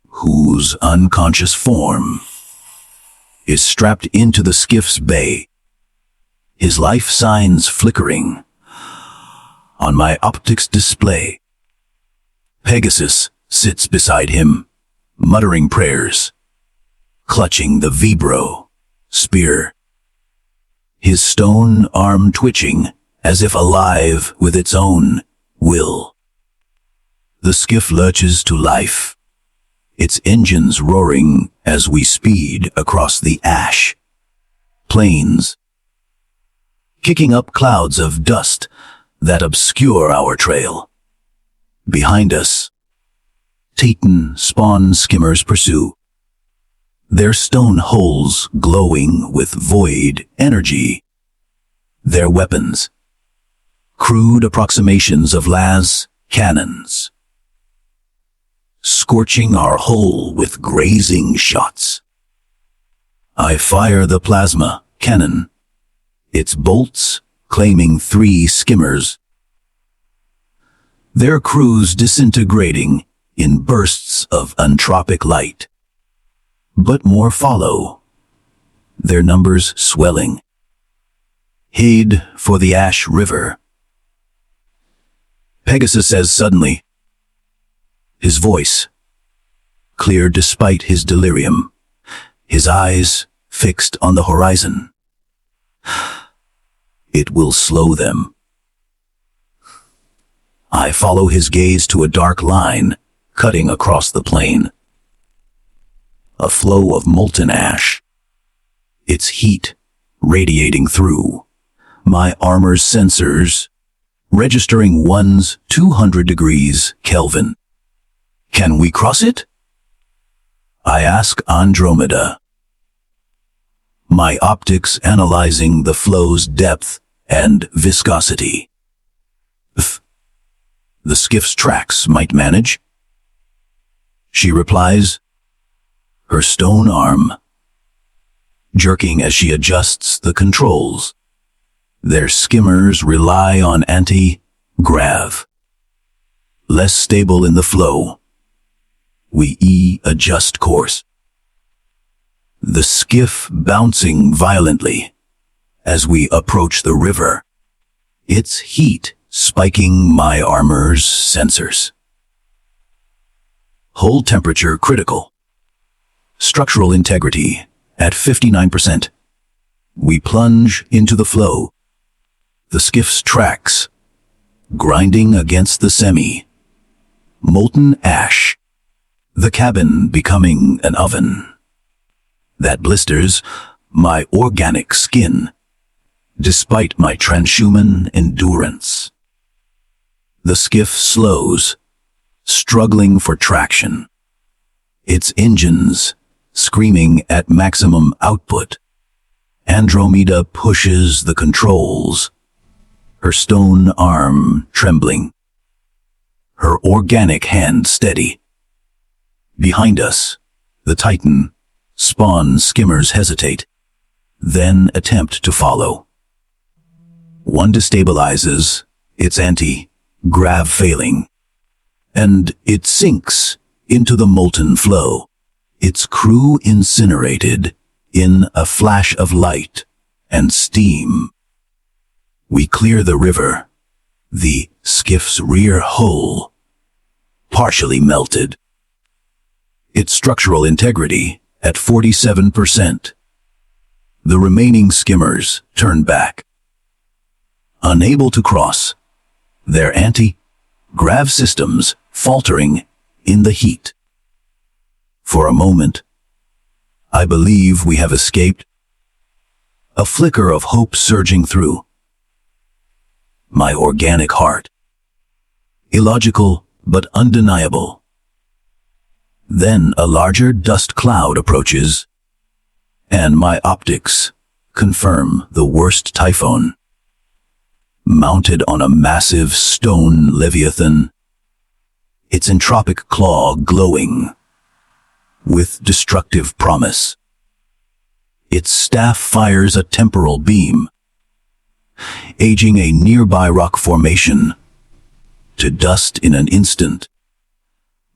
whose unconscious form is strapped into the skiff's bay, his life signs flickering on my optics display. Pegasus sits beside him, muttering prayers, clutching the vibro spear, his stone arm twitching as if alive with its own will. The skiff lurches to life, its engines roaring as we speed across the ash plains, kicking up clouds of dust that obscure our trail. Behind us, Titan spawn skimmers pursue, their stone holes glowing with void energy, their weapons, crude approximations of las cannons, scorching our hull with grazing shots. I fire the plasma cannon, its bolts claiming 3 skimmers, their crews disintegrating in bursts of entropic light. But more follow, their numbers swelling. Head for the Ash River. Pegasus says suddenly, his voice clear despite his delirium, his eyes fixed on the horizon. It will slow them. I follow his gaze to a dark line cutting across the plain. A flow of molten ash, its heat radiating through my armor's sensors, registering 200 degrees Kelvin. Can we cross it? I ask Andromeda, my optics analyzing the flow's depth and viscosity. The skiff's tracks might manage. She replies, her stone arm jerking as she adjusts the controls. Their skimmers rely on anti-grav, less stable in the flow. We adjust course. The skiff bouncing violently as we approach the river, its heat spiking my armor's sensors. Hull temperature critical. Structural integrity at 59%. We plunge into the flow. The skiff's tracks grinding against the semi. Molten ash. The cabin becoming an oven that blisters my organic skin, despite my transhuman endurance. The skiff slows, struggling for traction. Its engines screaming at maximum output. Andromeda pushes the controls, her stone arm trembling, her organic hand steady. Behind us, the Titan spawn skimmers hesitate, then attempt to follow. One destabilizes, its anti-grav failing, and it sinks into the molten flow, its crew incinerated in a flash of light and steam. We clear the river, the skiff's rear hull partially melted, its structural integrity at 47%. The remaining skimmers turn back, unable to cross, their anti-grav systems faltering in the heat. For a moment, I believe we have escaped. A flicker of hope surging through my organic heart. Illogical, but undeniable. Then a larger dust cloud approaches, and my optics confirm the worst Typhon. Mounted on a massive stone leviathan, its entropic claw glowing with destructive promise. Its staff fires a temporal beam, aging a nearby rock formation to dust in an instant.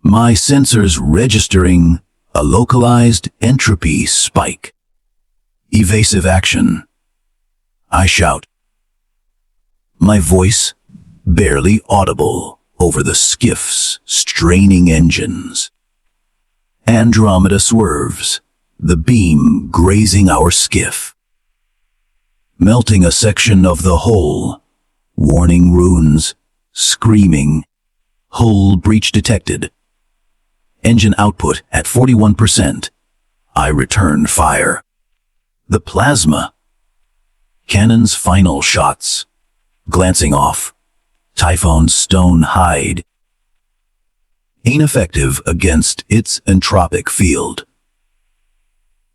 My sensors registering a localized entropy spike. Evasive action. I shout, my voice barely audible over the skiff's straining engines. Andromeda swerves, the beam grazing our skiff, melting a section of the hull. Warning runes, screaming, hull breach detected. Engine output at 41%. I return fire. The plasma. Cannon's final shots. Glancing off. Typhon's stone hide. Ineffective against its entropic field.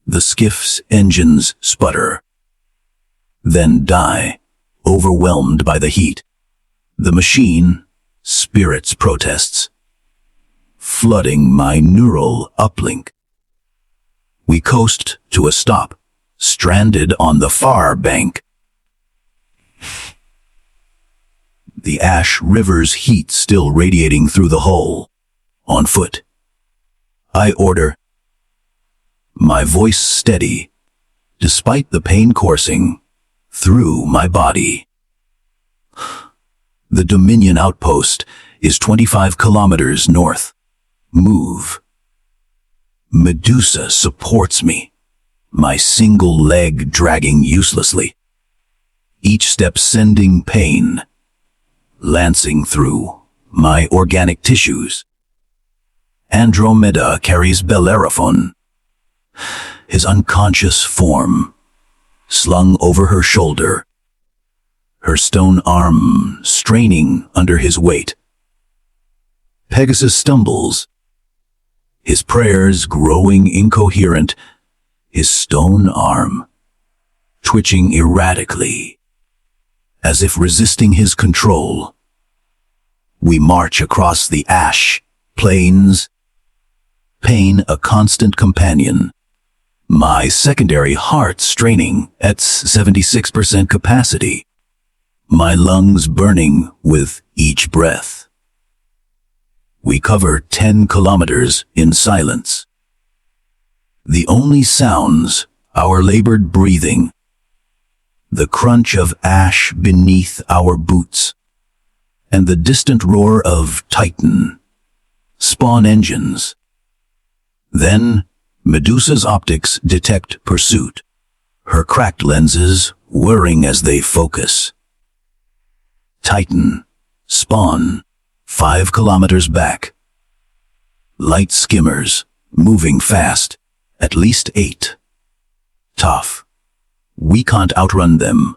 The skiff's engines sputter, then die, overwhelmed by the heat. The machine spirits protests, flooding my neural uplink. We coast to a stop, stranded on the far bank. The ash river's heat still radiating through the hull. On foot. I order, my voice steady, despite the pain coursing through my body. The Dominion outpost is 25 kilometers north. Move. Medusa supports me, my single leg dragging uselessly. Each step sending pain, lancing through my organic tissues. Andromeda carries Bellerophon, his unconscious form, slung over her shoulder, her stone arm straining under his weight. Pegasus stumbles, his prayers growing incoherent, his stone arm twitching erratically, as if resisting his control. We march across the ash plains, pain a constant companion, my secondary heart straining at 76% capacity, my lungs burning with each breath. We cover 10 kilometers in silence. The only sounds, our labored breathing, the crunch of ash beneath our boots, and the distant roar of Titan spawn engines. Then, Medusa's optics detect pursuit, her cracked lenses whirring as they focus. Titan, spawn, 5 kilometers back. Light skimmers, moving fast, at least 8. Tough. We can't outrun them.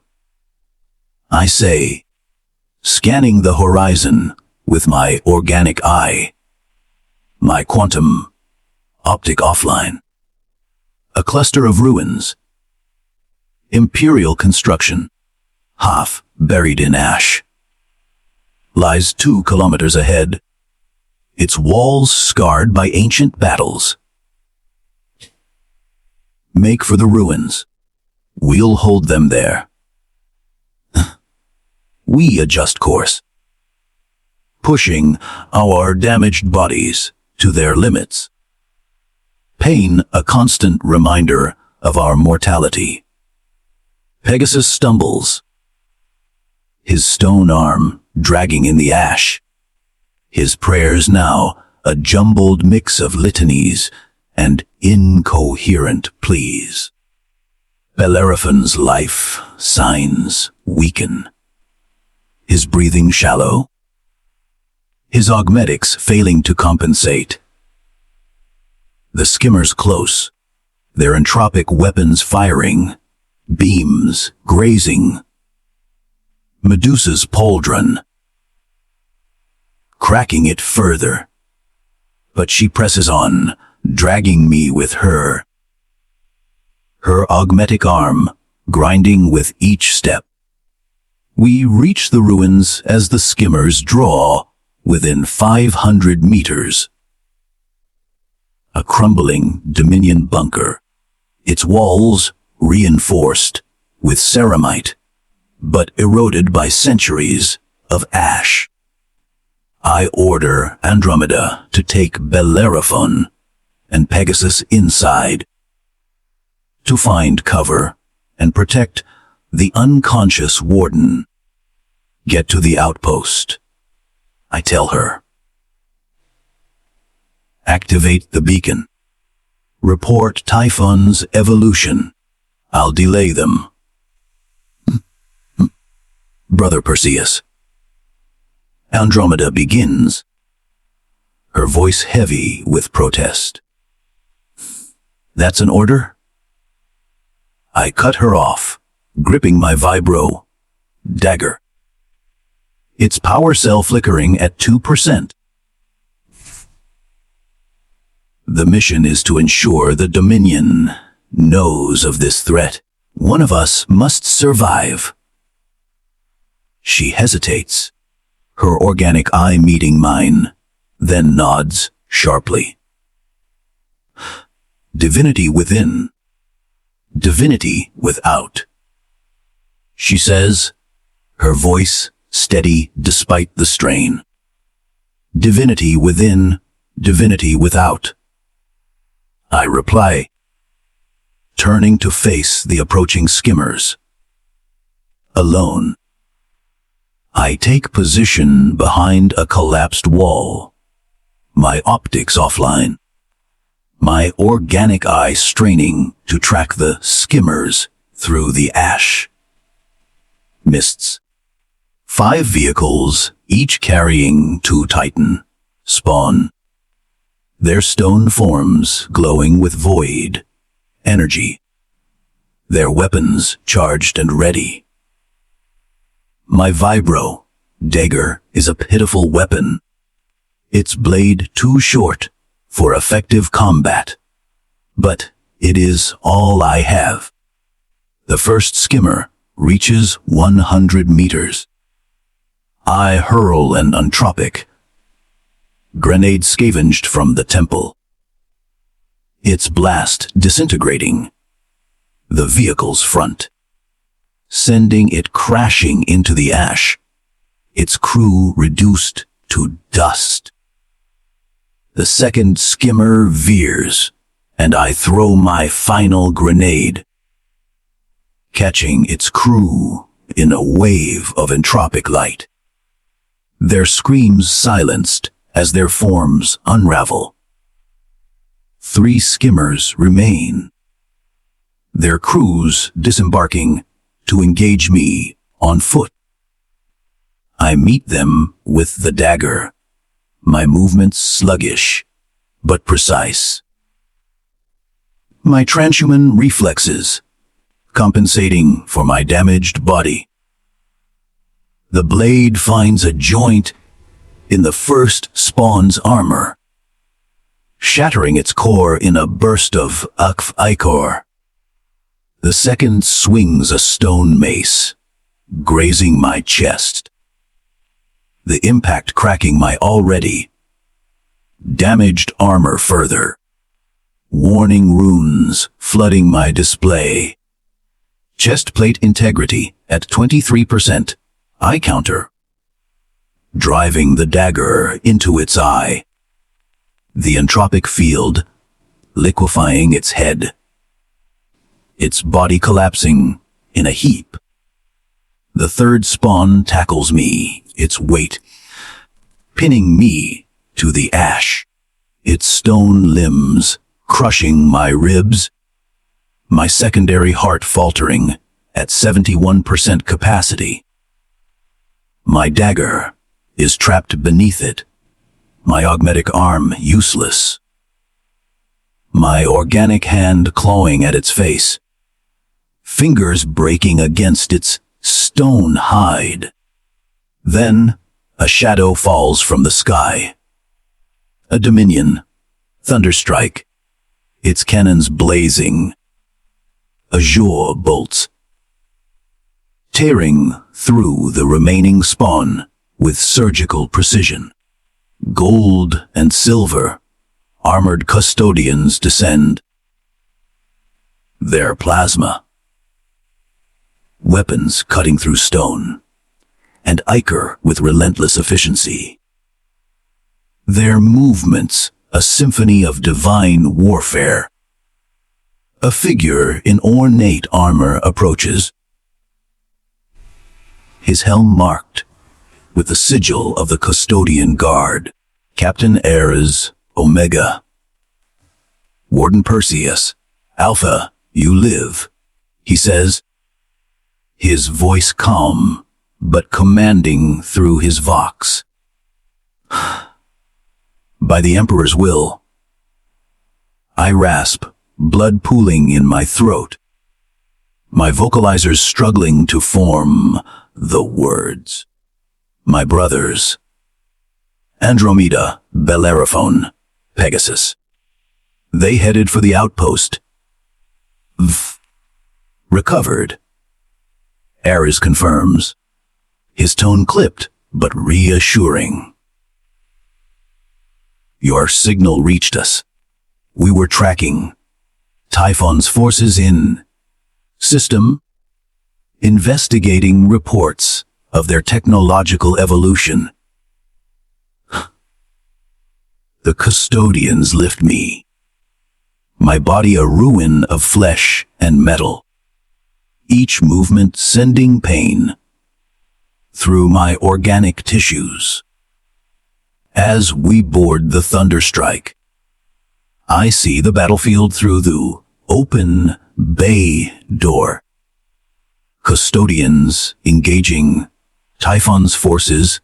I say, scanning the horizon with my organic eye, my quantum optic offline. A cluster of ruins. Imperial construction, half buried in ash. Lies 2 kilometers ahead, its walls scarred by ancient battles. Make for the ruins. We'll hold them there. We adjust course, pushing our damaged bodies to their limits. Pain a constant reminder of our mortality. Pegasus stumbles, his stone arm dragging in the ash. His prayers now a jumbled mix of litanies and incoherent pleas. Bellerophon's life signs weaken. His breathing shallow. His augmetics failing to compensate. The skimmers close, their entropic weapons firing, beams grazing. Medusa's pauldron, cracking it further. But she presses on, dragging me with her. Her augmetic arm, grinding with each step. We reach the ruins as the skimmers draw, within 500 meters. A crumbling Dominion bunker, its walls reinforced with ceramite, but eroded by centuries of ash. I order Andromeda to take Bellerophon and Pegasus inside, to find cover and protect the unconscious Warden. Get to the outpost, I tell her. Activate the beacon. Report Typhon's evolution. I'll delay them. Brother Perseus. Andromeda begins, her voice heavy with protest. That's an order? I cut her off, gripping my vibro dagger. Its power cell flickering at 2%. The mission is to ensure the Dominion knows of this threat. One of us must survive. She hesitates, her organic eye meeting mine, then nods sharply. Divinity within, divinity without. She says, her voice steady despite the strain. Divinity within, divinity without. I reply, turning to face the approaching skimmers. Alone. I take position behind a collapsed wall, my optics offline, my organic eye straining to track the skimmers through the ash. Mists. 5 vehicles, each carrying 2 Titan, spawn. Their stone forms glowing with void energy. Their weapons charged and ready. My vibro dagger is a pitiful weapon, its blade too short for effective combat. But it is all I have. The first skimmer reaches 100 meters. I hurl an entropic grenade scavenged from the temple. Its blast disintegrating the vehicle's front, sending it crashing into the ash, its crew reduced to dust. The second skimmer veers, and I throw my final grenade, catching its crew in a wave of entropic light. Their screams silenced as their forms unravel. 3 skimmers remain, their crews disembarking to engage me on foot. I meet them with the dagger, my movements sluggish but precise. My transhuman reflexes compensating for my damaged body. The blade finds a joint in the first spawn's armor, shattering its core in a burst of ichor. The second swings a stone mace, grazing my chest, the impact cracking my already damaged armor further. Warning runes flooding my display. Chest plate integrity at 23%. Eye counter, driving the dagger into its eye. The entropic field liquefying its head, its body collapsing in a heap. The third spawn tackles me, its weight pinning me to the ash, its stone limbs crushing my ribs, my secondary heart faltering at 71% capacity. My dagger is trapped beneath it, my augmetic arm useless, my organic hand clawing at its face, fingers breaking against its stone hide. Then a shadow falls from the sky. A dominion, thunderstrike, its cannons blazing. Azure bolts, tearing through the remaining spawn with surgical precision. Gold and silver, armored custodians descend. Their plasma, weapons cutting through stone, and ichor with relentless efficiency. Their movements, a symphony of divine warfare. A figure in ornate armor approaches, his helm marked with the sigil of the custodian guard, Captain Ares Omega. Warden Perseus-Alpha, you live, he says, his voice calm but commanding through his vox. By the Emperor's will, I rasp, blood pooling in my throat, my vocalizers struggling to form the words. My brothers, Andromeda, Bellerophon, Pegasus. They headed for the outpost. Recovered. Ares confirms, his tone clipped but reassuring. Your signal reached us. We were tracking Typhon's forces in system, investigating reports of their technological evolution. The custodians lift me, my body a ruin of flesh and metal, each movement sending pain through my organic tissues. As we board the thunderstrike, I see the battlefield through the open bay door. Custodians engaging Typhon's forces,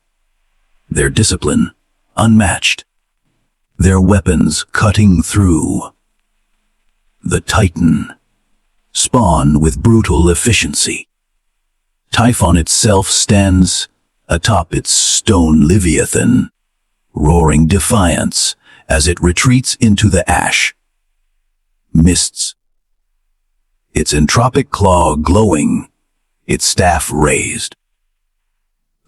their discipline unmatched, their weapons cutting through. The Titan spawn with brutal efficiency. Typhon itself stands atop its stone Leviathan, roaring defiance as it retreats into the ash. Mists, its entropic claw glowing, its staff raised.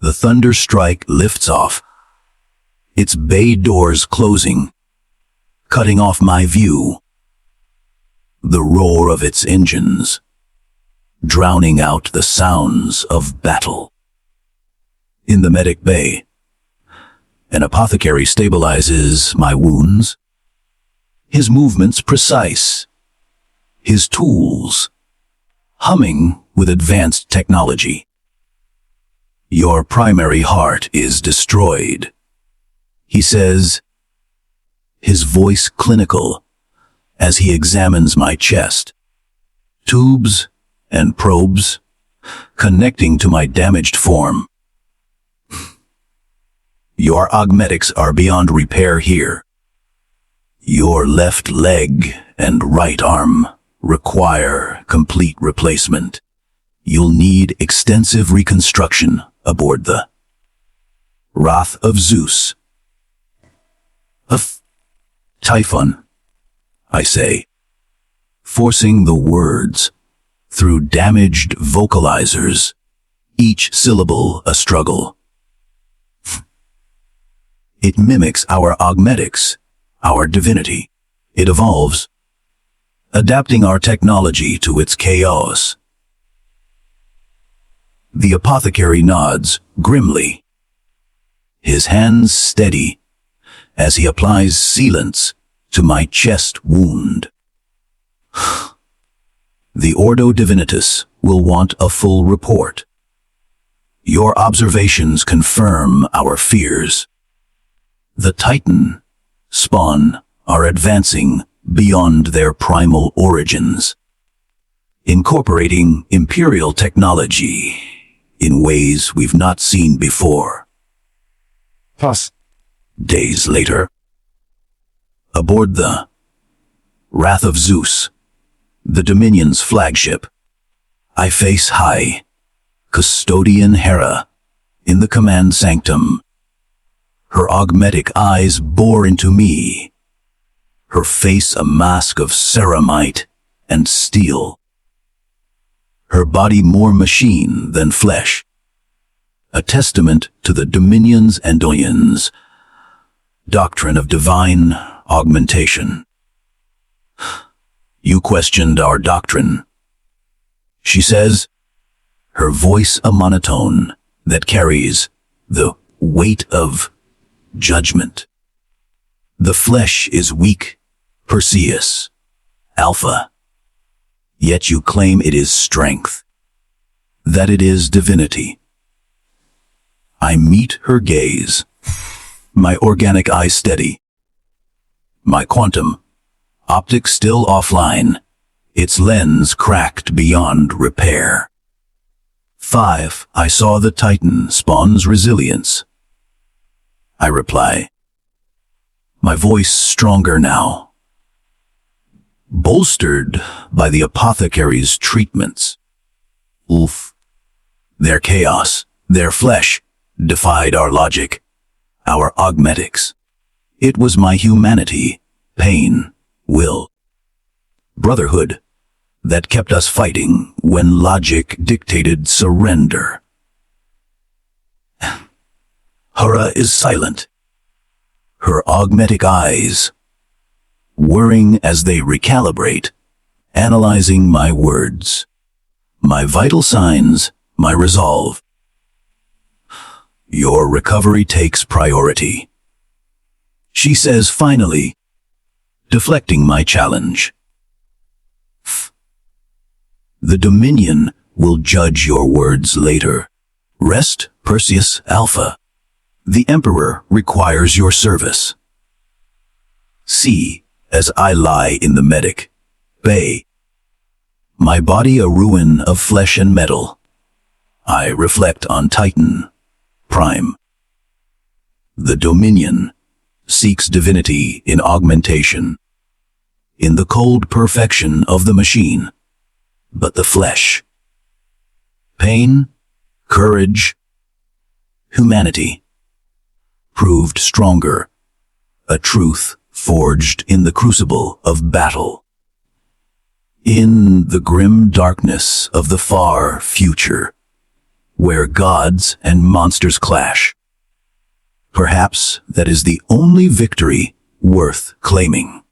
The thunderstrike lifts off, its bay doors closing, cutting off my view. The roar of its engines, drowning out the sounds of battle. In the medic bay, An apothecary stabilizes my wounds. His movements precise. His tools humming with advanced technology. Your primary heart is destroyed, he says, his voice clinical as he examines my chest. Tubes and probes connecting to my damaged form. Your augmetics are beyond repair here. Your left leg and right arm require complete replacement. You'll need extensive reconstruction aboard the Wrath of Zeus. Of Typhon, I say, forcing the words through damaged vocalizers, each syllable a struggle. It mimics our augmetics, our divinity. It evolves, adapting our technology to its chaos. The apothecary nods grimly, his hands steady as he applies sealants to my chest wound. The Ordo Divinitus will want a full report. Your observations confirm our fears. The Titan spawn are advancing beyond their primal origins, incorporating imperial technology in ways we've not seen before. Plus, Days later, aboard the Wrath of Zeus, the Dominion's flagship, I face High Custodian Hera in the command sanctum. Her augmetic eyes bore into me, her face a mask of ceramite and steel, her body more machine than flesh, a testament to the Dominion's and Doyen's doctrine of divine augmentation. You questioned our doctrine, she says, her voice a monotone that carries the weight of judgment. The flesh is weak, Perseus-Alpha, yet you claim it is strength, that it is divinity. I meet her gaze, my organic eye steady, my quantum optic still offline, its lens cracked beyond repair. 5. I saw the Titan spawn's resilience, I reply, my voice stronger now, bolstered by the apothecary's treatments. Oof. Their chaos, their flesh, defied our logic, our augmetics. It was my humanity, pain, will, brotherhood, that kept us fighting when logic dictated surrender. Hera is silent, her augmetic eyes whirring as they recalibrate, analyzing my words, my vital signs, my resolve. Your recovery takes priority, she says finally, deflecting my challenge. The Dominion will judge your words later. Rest, Perseus-Alpha. The Emperor requires your service. See, as I lie in the medic bay, my body a ruin of flesh and metal, I reflect on Titan Prime. The Dominion seeks divinity in augmentation, in the cold perfection of the machine, but the flesh, pain, courage, humanity, proved stronger, a truth forged in the crucible of battle. In the grim darkness of the far future, where gods and monsters clash, perhaps that is the only victory worth claiming.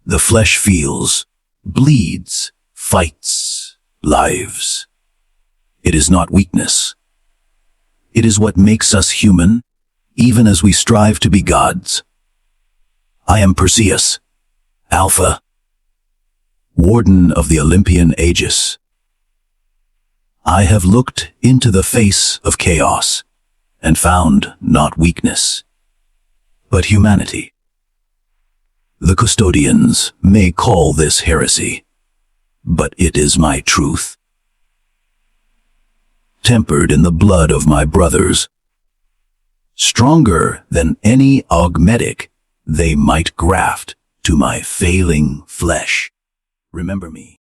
The flesh feels, bleeds, fights, lives. It is not weakness. It is what makes us human, even as we strive to be gods. I am Perseus-Alpha, Warden of the Olympian Aegis. I have looked into the face of chaos and found not weakness, but humanity. The custodians may call this heresy, but it is my truth. Tempered in the blood of my brothers, stronger than any augmetic they might graft to my failing flesh. Remember me.